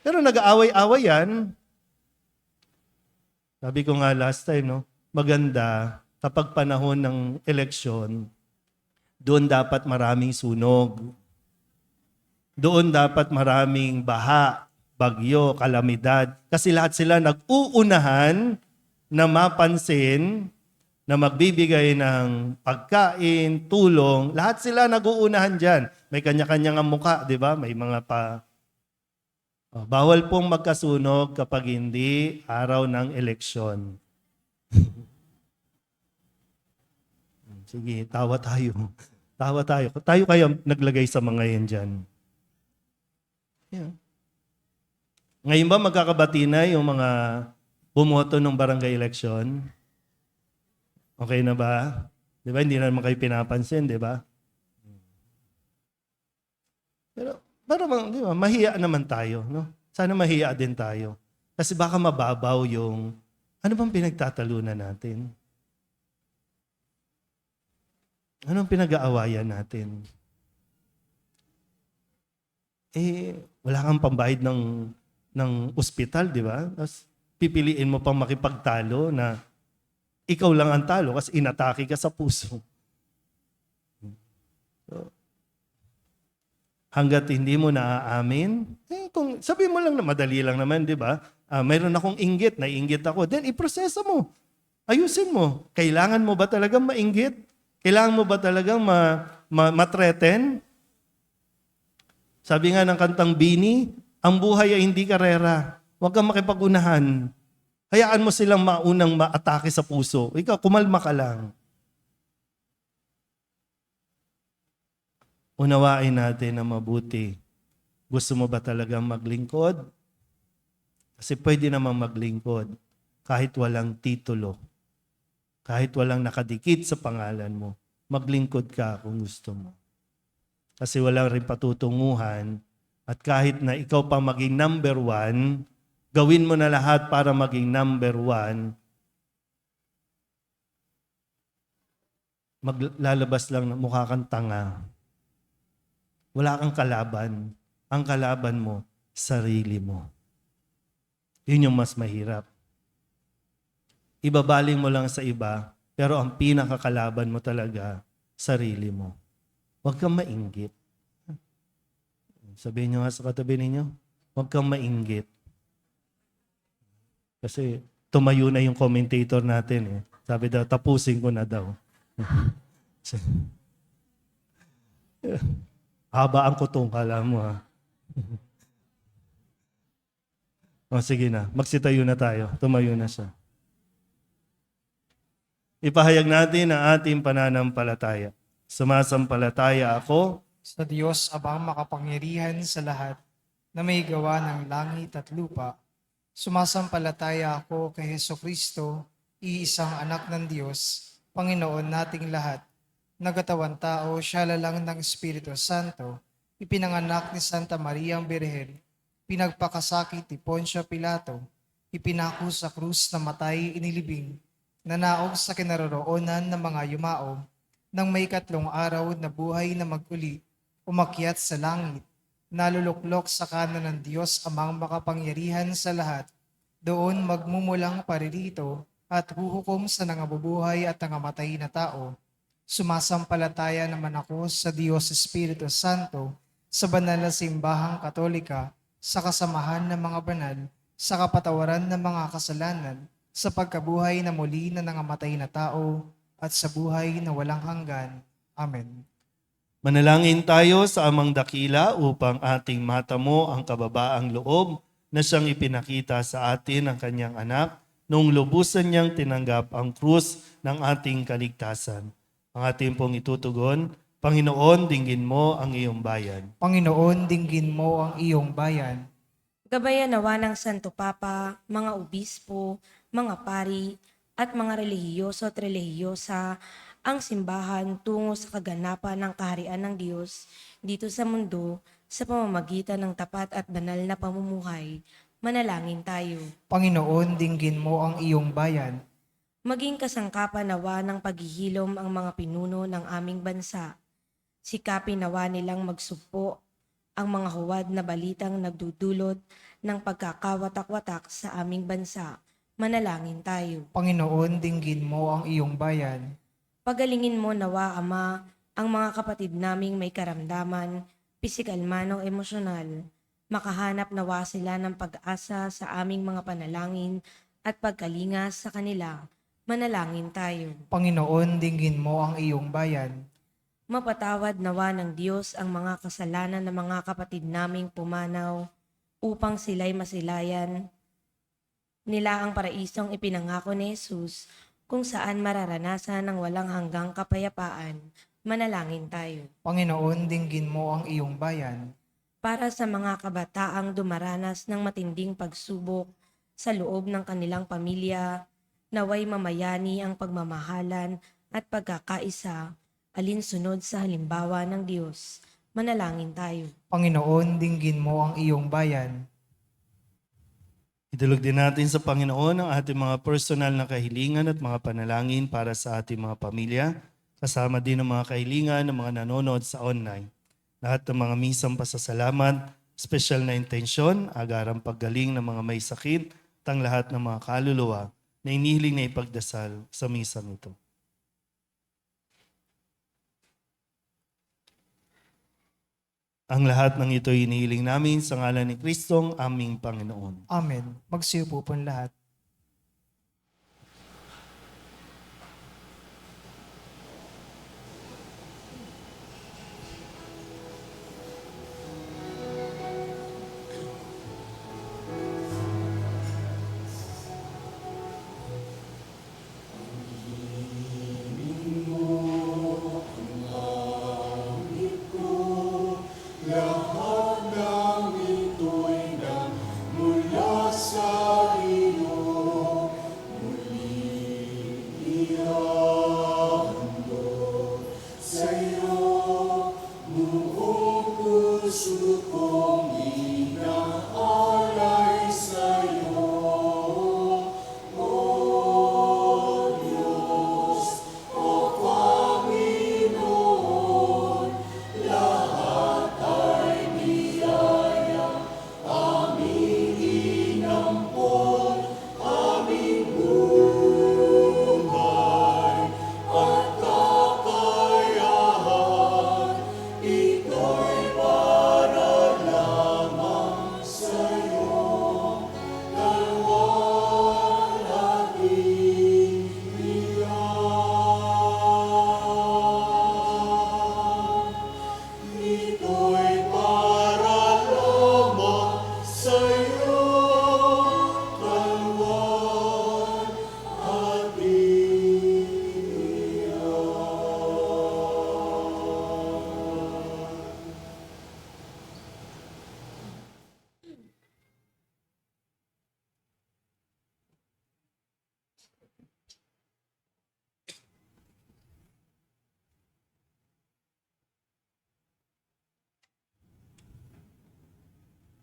Pero nag-aaway-away yan. Sabi ko nga last time, no, maganda kapag panahon ng eleksyon, doon dapat maraming sunog. Doon dapat maraming baha, bagyo, kalamidad. Kasi lahat sila nag-uunahan na mapansin na magbibigay ng pagkain, tulong. Lahat sila nag-uunahan dyan. May kanya-kanyang muka, di ba? May mga Bawal pong magkasunog kapag hindi araw ng eleksyon. Sige, tawa tayo. Tawa tayo. Tayo kaya naglagay sa mga yan dyan. Yeah. Ngayon ba magkakabati na yung mga bumoto ng barangay election? Okay na ba? Di ba? Hindi na naman kayo pinapansin, di ba? Pero di ba, mahiya naman tayo. No? Sana mahiya din tayo. Kasi baka mababaw yung ano bang pinagtatalunan natin? Anong pinag-aawayan natin? Wala kang pambayad ng ospital, di ba? Tapos pipiliin mo pang makipagtalo na ikaw lang ang talo kasi inatake ka sa puso. So, hanggat hindi mo naaamin, kung sabi mo lang na madali lang naman, di ba? Mayroon akong inggit, naiinggit ako. Then, iprosesa mo. Ayusin mo. Kailangan mo ba talagang mainggit? Kailangan mo ba talagang matreten? Sabi nga ng kantang Bini, ang buhay ay hindi karera. Huwag kang makipag-unahan. Hayaan mo silang maunang maatake sa puso. Ikaw, kumalma ka lang. Unawain natin na mabuti. Gusto mo ba talagang maglingkod? Kasi pwede namang maglingkod kahit walang titulo. Kahit walang nakadikit sa pangalan mo. Maglingkod ka kung gusto mo. Kasi walang rin patutunguhan. At kahit na ikaw pa maging number 1, gawin mo na lahat para maging number 1, maglalabas lang na mukha kang tanga. Wala kang kalaban. Ang kalaban mo, sarili mo. Yun yung mas mahirap. Ibabaling mo lang sa iba, pero ang pinakakalaban mo talaga, sarili mo. Huwag kang mainggit. Sabihin nyo nga sa katabi ninyo, huwag kang mainggit. Kasi tumayo na yung commentator natin. Sabi daw, tapusin ko na daw. Haba ang kutong, kala mo ha. Sige na, magsitayo na tayo. Tumayo na siya. Ipahayag natin ang ating pananampalataya. Sumasampalataya ako Sa Diyos abang makapangyarihan sa lahat na may gawa ng langit at lupa. Sumasampalataya ako kay Hesukristo, iisang anak ng Diyos, Panginoon nating lahat. Nagatawan tao, siya lalang ng Espiritu Santo, ipinanganak ni Santa Maria ang Birhen, pinagpakasakit ni Poncio Pilato, ipinako sa krus na matay inilibing, nanaog sa kinaroroonan ng mga yumao, nang may 3 araw na buhay na maguli, umakyat sa langit, naluluklok sa kanan ng Diyos amang makapangyarihan sa lahat, doon magmumulang paririto at huhukom sa nangabubuhay at nangamatay na tao. Sumasampalataya naman ako sa Diyos Espiritu Santo, sa banal na simbahang katolika, sa kasamahan ng mga banal, sa kapatawaran ng mga kasalanan, sa pagkabuhay na muli na nangamatay na tao, at sa buhay na walang hanggan. Amen. Manalangin tayo sa Amang Dakila upang ating matamo ang kababaang loob na siyang ipinakita sa atin ng kanyang anak noong lubusan niyang tinanggap ang krus ng ating kaligtasan. Ang ating pong itutugon, Panginoon, dinggin mo ang iyong bayan. Panginoon, dinggin mo ang iyong bayan. Gabayan nawa ng Santo Papa, mga obispo, mga pari, at mga relihiyoso at relihiyosa ang simbahan tungo sa kaganapan ng kaharian ng Diyos dito sa mundo sa pamamagitan ng tapat at banal na pamumuhay. Manalangin tayo. Panginoon, dinggin mo ang iyong bayan. Maging kasangkapan nawa ng paghihilom ang mga pinuno ng aming bansa. Sikapin nawa nilang magsugpo ang mga huwad na balitang nagdudulot ng pagkakawatak-watak sa aming bansa. Manalangin tayo. Panginoon, dinggin mo ang iyong bayan. Pagalingin mo nawa, Ama, ang mga kapatid naming may karamdaman, pisikal man o emosyonal. Makahanap nawa sila ng pag-asa sa aming mga panalangin at pagkalinga sa kanila. Manalangin tayo. Panginoon, dinggin mo ang iyong bayan. Mapatawad nawa ng Diyos ang mga kasalanan ng mga kapatid naming pumanaw. upang sila'y masilayan nila ang paraisong ipinangako ni Jesus kung saan mararanasan ng walang hanggang kapayapaan. Manalangin tayo. Panginoon, dinggin mo ang iyong bayan. Para sa mga kabataang dumaranas ng matinding pagsubok sa loob ng kanilang pamilya, naway mamayani ang pagmamahalan at pagkakaisa alinsunod sa halimbawa ng Diyos. Manalangin tayo. Panginoon, dinggin mo ang iyong bayan. Idulog din natin sa Panginoon ang ating mga personal na kahilingan at mga panalangin para sa ating mga pamilya, kasama din ang mga kahilingan ng mga nanonood sa online. Lahat ng mga misang pasasalamat, special na intensyon, agarang paggaling ng mga may sakit, at ang lahat ng mga kaluluwa na inihiling na ipagdasal sa misang ito. Ang lahat ng ito inihiling namin sa ngalan ni Kristong aming Panginoon. Amen. Magsiupo po lahat.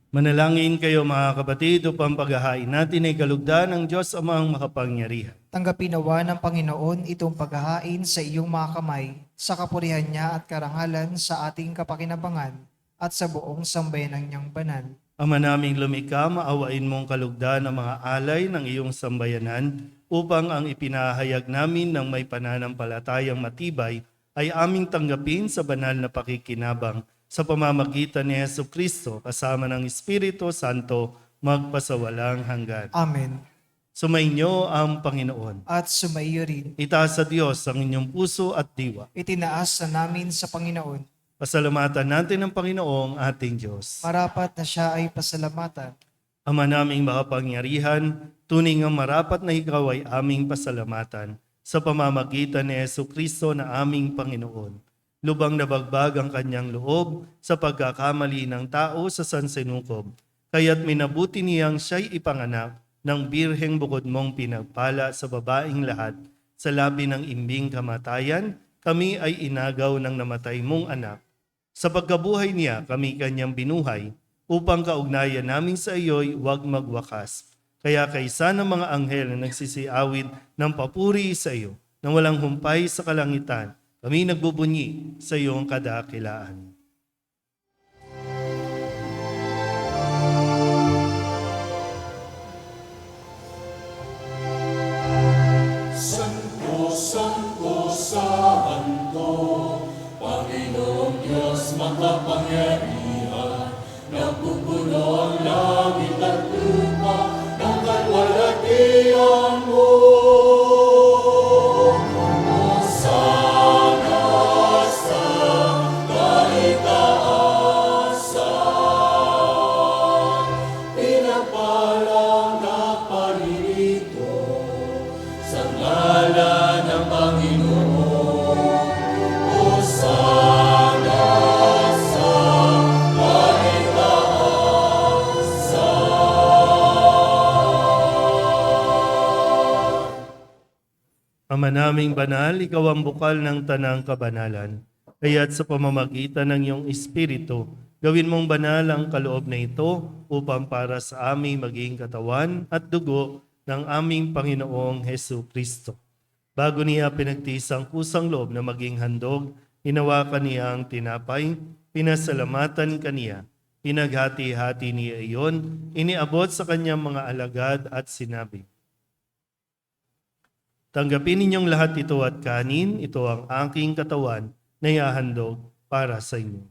Manalangin kayo mga kapatid upang paghahain natin ay kalugdan ng Diyos Amang makapangyarihan. Tanggapin nawa ng Panginoon itong paghahain sa iyong mga kamay, sa kapurihan niya at karangalan sa ating kapakinabangan at sa buong sambayan ng niyang banal. Ama naming lumikha, maawain mong kalugdan ang mga alay ng iyong sambayanan upang ang ipinahayag namin ng may pananampalatayang matibay ay aming tanggapin sa banal na pakikinabang sa pamamagitan ni Jesucristo kasama ng Espiritu Santo magpasawalang hanggan. Amen. Sumainyo ang Panginoon. At sumaiyo rin. Itaas sa Diyos ang inyong puso at diwa. Itinaas na namin sa Panginoon. Pasalamatan natin ang Panginoong ating Diyos. Marapat na siya ay pasalamatan. Ama naming makapangyarihan, tuning ang marapat na ikaw ay aming pasalamatan sa pamamagitan ni Jesucristo na aming Panginoon. Lubang nabagbag ang kanyang loob sa pagkakamali ng tao sa sansinukob, kaya't minabuti niyang siya'y ipanganak ng birheng bukod mong pinagpala sa babaing lahat. Sa labi ng imbing kamatayan, kami ay inagaw ng namatay mong anak. Sa pagkabuhay niya, kami kanyang binuhay, upang kaugnayan namin sa iyo'y huwag magwakas. Kaya kaysa ng mga anghel na nagsisiawid ng papuri sa iyo, na walang humpay sa kalangitan, kami nagbubunyi sa iyong kadakilaan. Santo, Santo, Santo, Panginoong Diyos makapangyarihan, napupuno ang langit at lupa ng kalwalhatian mo. Hosana sa kaitaasan, Ama naming banal, ikaw ang bukal ng tanang kabanalan. Kaya't sa pamamagitan ng iyong Espiritu, gawin mong banal ang kaloob na ito upang para sa aming maging katawan at dugo ng aming Panginoong Hesu Kristo. Bago niya pinagtiis ang kusang loob na maging handog, hinawakan niya ang tinapay, pinasalamatan kaniya, pinaghati-hati niya iyon, iniabot sa kanyang mga alagad at sinabi, "Tanggapin ninyong lahat ito at kanin, ito ang aking katawan na ihahandog para sa inyo."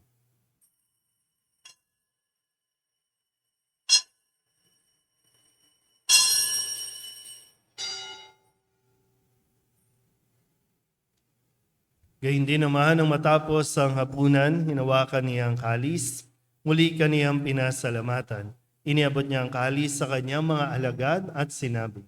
Gayun din naman nang matapos ang hapunan, hinawakan niya ang kalis, muli kaniyang pinasalamatan. Iniabot niya ang kalis sa kanyang mga alagad at sinabi,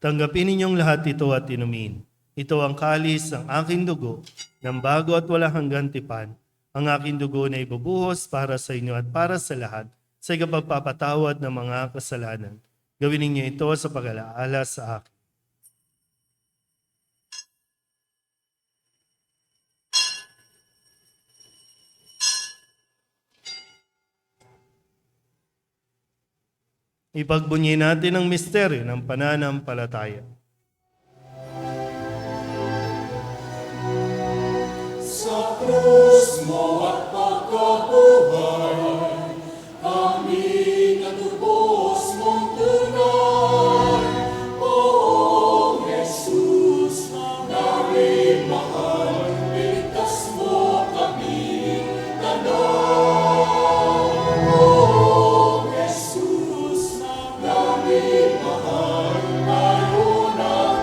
"Tanggapin ninyong lahat ito at inumin. Ito ang kalis ng aking dugo, ng bago at walang hanggang tipan. Ang aking dugo na ibubuhos para sa inyo at para sa lahat sa ikapagpapatawad ng mga kasalanan. Gawin ninyo ito sa pag-alaala sa akin." Ipagbunyi natin ang misteryo ng pananampalataya. Sa krus mo at pagkabuhay, kami natubos mong tunay. Poong Jesus, namin mahal, iligtas mo kami tanan. Poong Jesus, namin mahal, ngayon at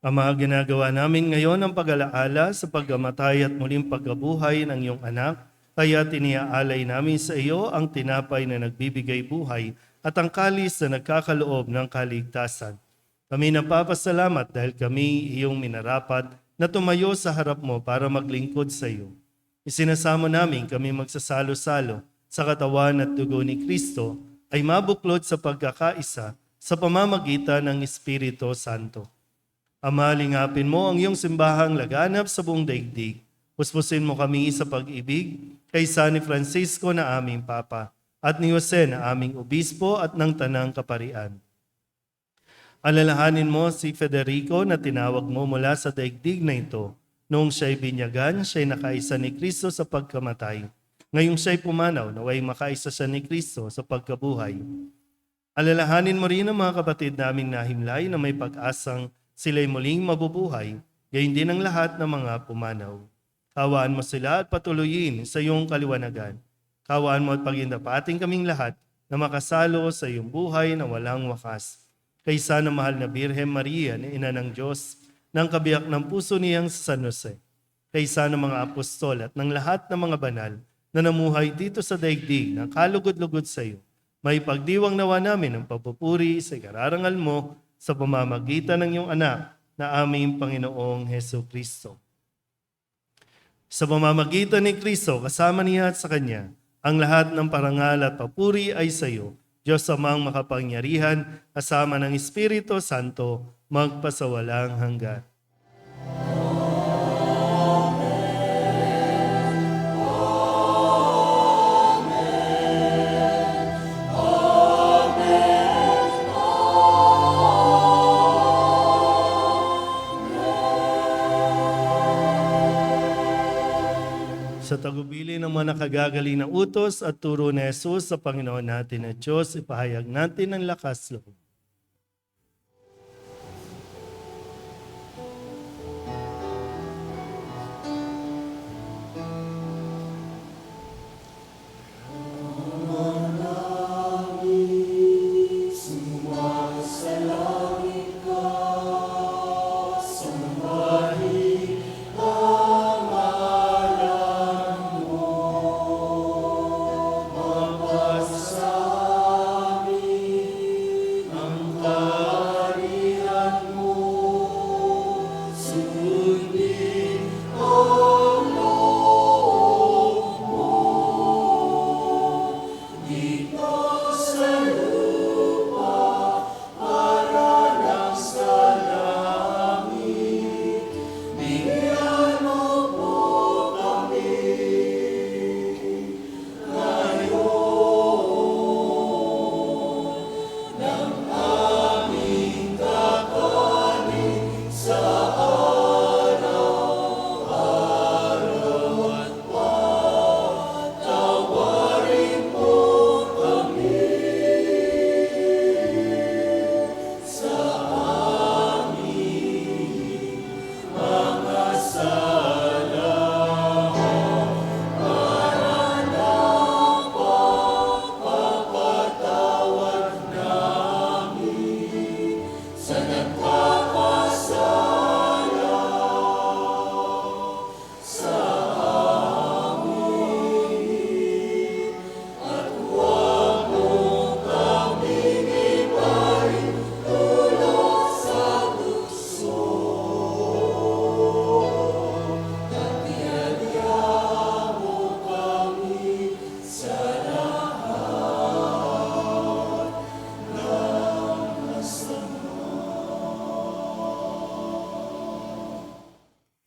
Ama, ginagawa namin ngayon ang pag-alaala sa pagkamatay at muling pagkabuhay ng iyong anak, kaya tiniaalay namin sa iyo ang tinapay na nagbibigay buhay at ang kalis na nagkakaloob ng kaligtasan. Kami napapasalamat dahil kami iyong minarapat na tumayo sa harap mo para maglingkod sa iyo. Isinasamo namin kami magsasalo-salo sa katawan at dugo ni Kristo ay mabuklod sa pagkakaisa sa pamamagitan ng Espiritu Santo. Ama, lingapin mo ang iyong simbahang laganap sa buong daigdig. Puspusin mo kami sa pag-ibig kay San Francisco na aming Papa at ni Jose na aming Obispo at ng Tanang Kaparian. Alalahanin mo si Federico na tinawag mo mula sa daigdig na ito. Noong siya'y binyagan, siya'y nakaisa ni Kristo sa pagkamatay. Ngayong siya'y pumanaw, naway makaisa siya ni Kristo sa pagkabuhay. Alalahanin mo rin ang mga kapatid naming nahimlay na may pag-asang sila'y muling mabubuhay, gayon din ang lahat ng mga pumanaw. Kawaan mo sila at patuloyin sa iyong kaliwanagan. Kawaan mo at pagindapating kaming lahat na makasalo sa iyong buhay na walang wakas. Kaysa na mahal na Birhen Maria na Ina ng Diyos, ng kabiyak ng puso niyang San Jose. Kaysa ng mga apostol at ng lahat ng mga banal na namuhay dito sa daigdig na kalugod-lugod sa iyo. May pagdiwang nawa namin ang papupuri sa ikararangal mo sa pamamagitan ng iyong anak na aming Panginoong Hesu Kristo. Sa pamamagitan ni Kristo, kasama niya at sa Kanya, ang lahat ng parangal at papuri ay sa iyo, Diyos amang makapangyarihan, kasama ng Espiritu Santo, magpasawalang hanggan. Sa tagubili ng mga nakagagaling na utos at turo ni Jesus sa Panginoon natin at Diyos, ipahayag natin ang lakas loob.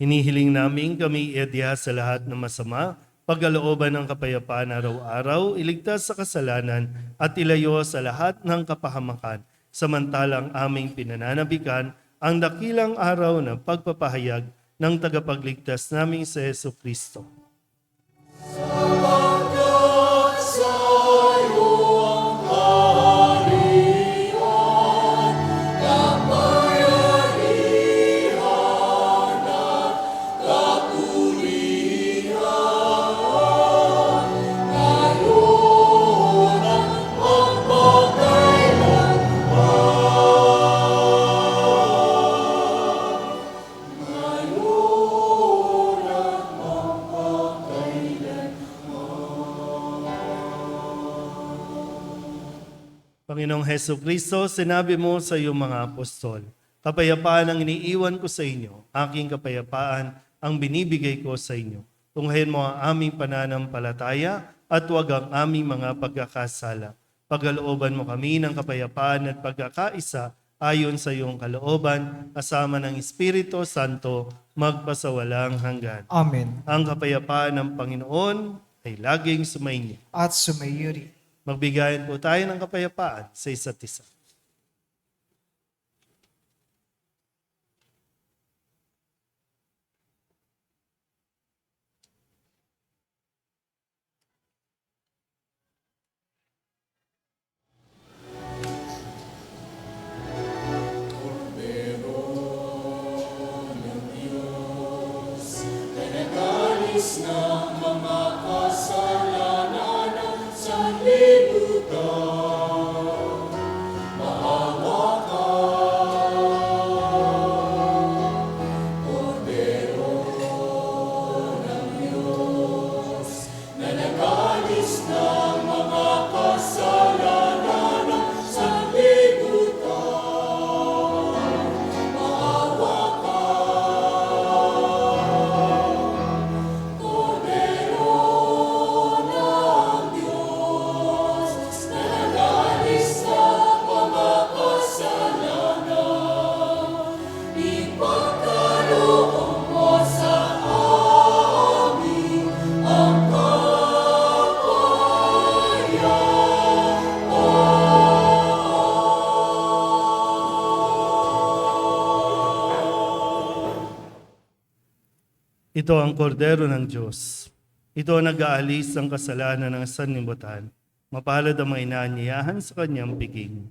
Hinihiling namin kami iadya sa lahat ng masama, pagkalooban ng kapayapaan araw-araw, iligtas sa kasalanan at ilayo sa lahat ng kapahamakan, samantalang aming pinananabikan ang dakilang araw ng pagpapahayag ng tagapagligtas naming si Hesu Kristo. Sapagkat sa'yo ang kaharian, kapangyarihan at kapurihan, ngayon at magpakailanman. Ngayon at magpakailanman. Panginoong Hesu Kristo, sinabi mo sa iyong mga apostol, kapayapaan ang iniiwan ko sa inyo, aking kapayapaan ang binibigay ko sa inyo. Tunghayin mo ang aming pananampalataya at huwag ang aming mga pagkakasala. Pagkalooban mo kami ng kapayapaan at pagkakaisa ayon sa iyong kalooban, kasama ng Espiritu Santo, magpasawalang hanggan. Amen. Ang kapayapaan ng Panginoon ay laging sumainyo. At sumayo rin. Magbigayan po tayo ng kapayapaan sa isa't isa. Nagalis ng mga kasalanan ng sanlibutan, maawa ka, Kordero ng Diyos, na nagalis ng mga kasalanan ng sanlibutan, maawa ka. Kordero ng Diyos, na nagalis ng mga kasalanan, ipagkaloob mo sa amin ang kapayapaan. Ito ang kordero ng Diyos. Ito ang nag-aalis ng kasalanan ng sanlibutan. Mapalad ang mga inaanyayahan sa kanyang piging.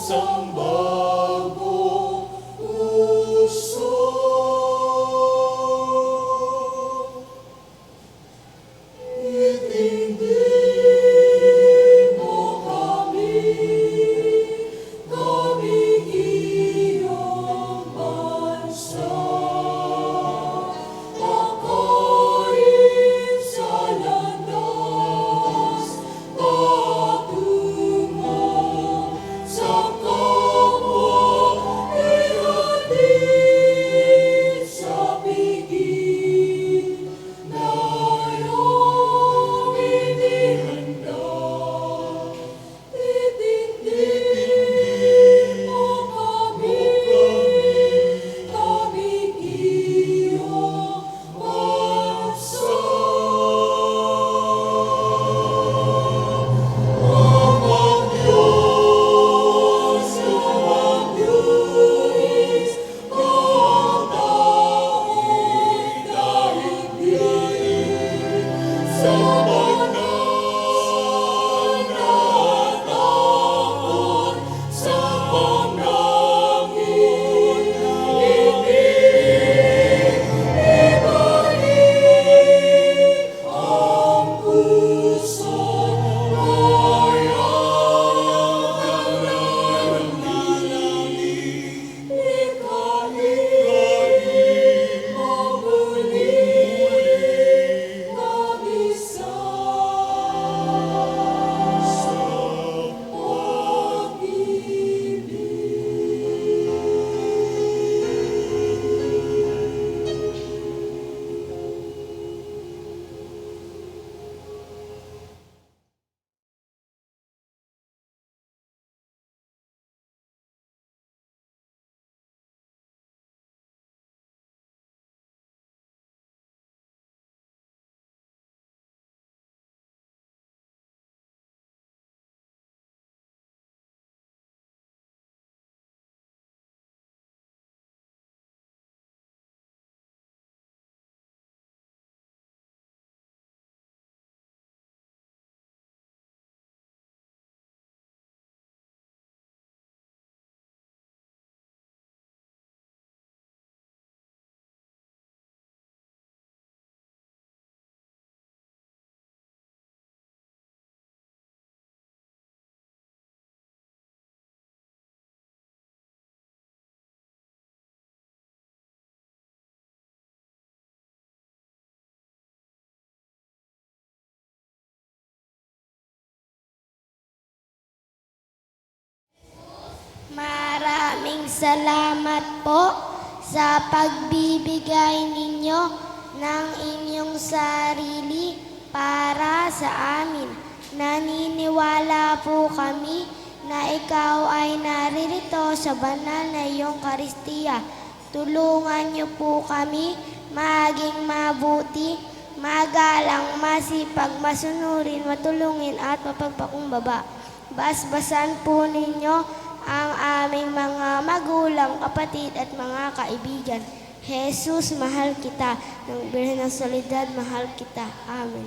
pusang bagong puso. Itindi mo kami, kaming iyong bansa. Pagkain sa landas, patungo sa kapwa, ihatid sa piging na iyong inihanda. Itindi mo kami, kaming iyong bansa. Amang Diyos, amang Diyos, ang tanging daigdig sa pananatakot, sa panangin, ibalik ang puso ngayong naglalambing. Ikalik mabuling kabisa sa Maraming salamat po sa pagbibigay ninyo ng inyong sarili para sa amin. Naniniwala po kami na ikaw ay naririto sa banal na iyong Karistiya. Tulungan niyo po kami maging mabuti, magalang, masipag, masunurin, matulungin at mapagpakumbaba. Basbasan po ninyo ang aming mga magulang, kapatid at mga kaibigan. Jesus, mahal kita. Ng Birhen ng Soledad, mahal kita. Amen.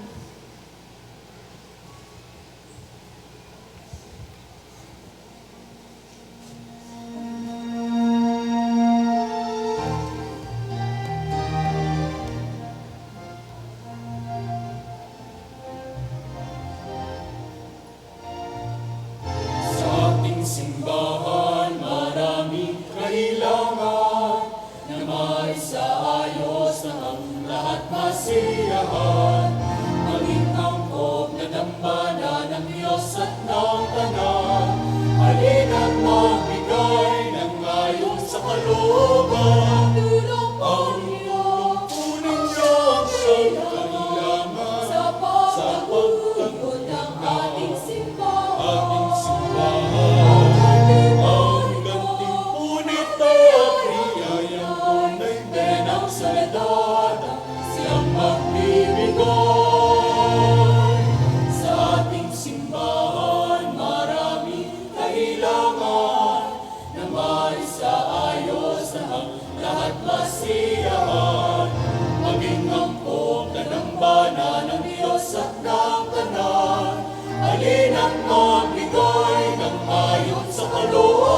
Sa ating simbahan, maraming kailangan na maisaayos na ang lahat masiyahan. Maging angkop na dambana ng Diyos at ng tanan. Halina't magbigay ng ngayon sa kalooban. Ang iyong punin niyo ang siyang kailangan sa pagtanggol ng ating simbahan. Ang ganting punit at biyayang tunay din ang soledad, siyang magbibigay. Sa ating simbahan, maraming kailangan na maisaayos na ang lahat masiyahan. Maging angkop na dambana ng Diyos at ng tanan. Halina't magbigay ng ayon sa kalooban.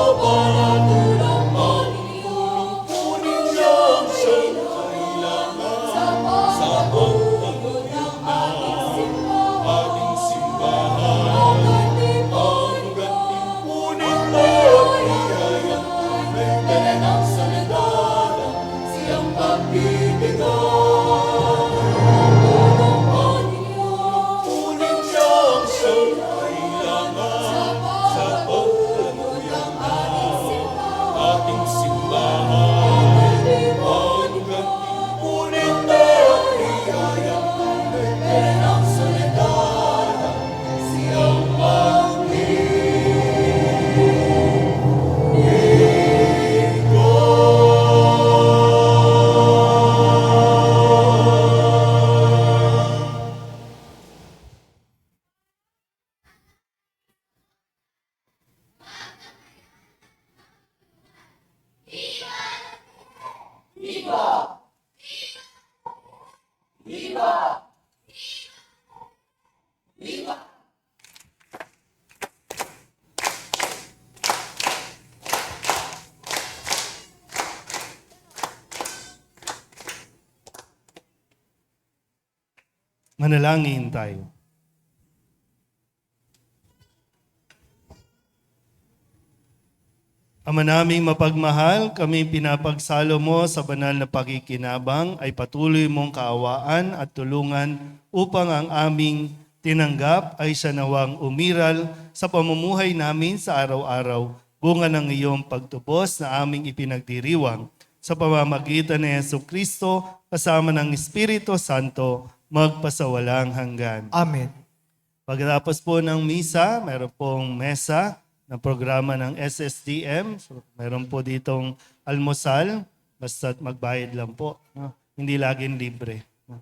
Manalangin tayo. Ama naming mapagmahal, kami pinapagsalo mo sa banal na pakikinabang ay patuloy mong kaawaan at tulungan upang ang aming tinanggap ay siya nawang umiral sa pamumuhay namin sa araw-araw, bunga ng iyong pagtubos na aming ipinagdiriwang sa pamamagitan ni Jesucristo kasama ng Espiritu Santo magpasawalang hanggan. Amen. Pagkatapos po ng misa, meron pong mesa na programa ng SSDM. So, meron po ditong almusal, basta't magbayad lang po. No? Hindi laging libre. No?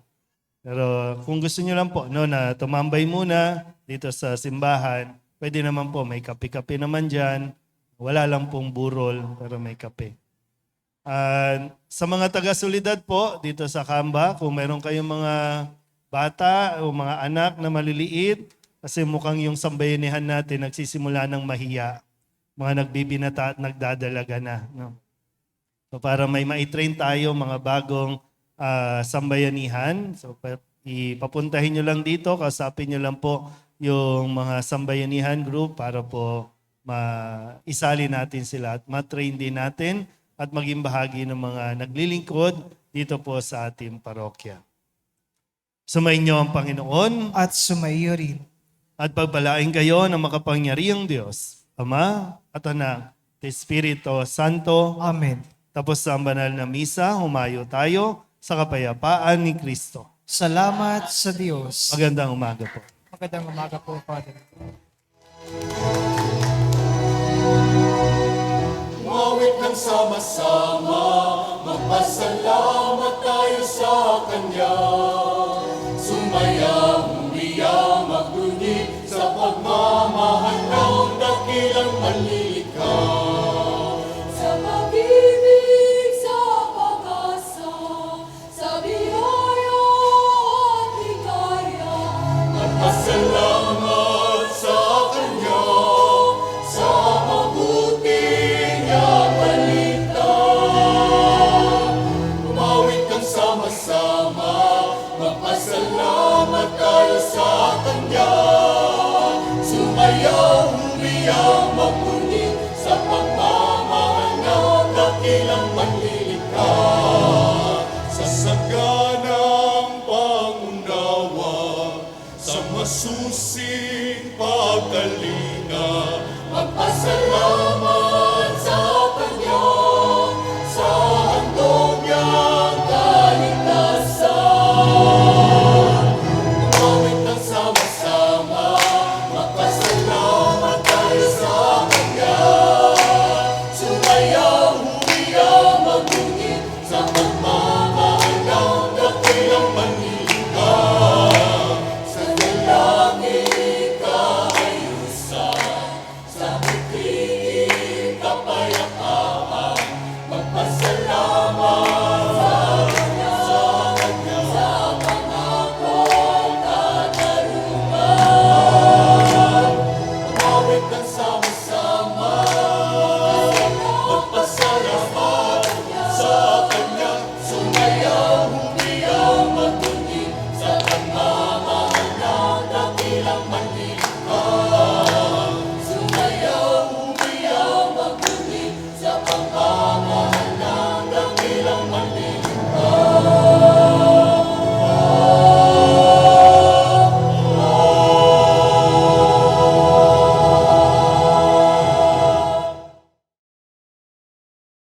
Pero kung gusto nyo lang po na tumambay muna dito sa simbahan, pwede naman po, may kape-kape naman dyan. Wala lang pong burol, pero may kape. Sa mga taga-solidad po, dito sa Kamba, kung meron kayong mga bata o mga anak na maliliit, kasi mukhang yung sambayanihan natin nagsisimula ng mahiya. Mga nagbibinata at nagdadalaga na. No? So para may maitrain tayo, mga bagong sambayanihan. So ipapuntahin nyo lang dito, kasapin nyo lang po yung mga sambayanihan group para po maisali natin sila at matrain din natin at maging bahagi ng mga naglilingkod dito po sa ating parokya. Sumainyo ang Panginoon At sumaiyo rin. at pagbalain kayo ng makapangyarihang Diyos, Ama at Anak, at Espiritu Santo. Amen. Tapos sa banal na misa, humayo tayo sa kapayapaan ni Kristo. Salamat sa Diyos. Magandang umaga po. Magandang umaga po, Father. Ngawit ng sama-sama, magpasalamat tayo sa Kanya. Sumaya, umiya, magduni sa pagmamahal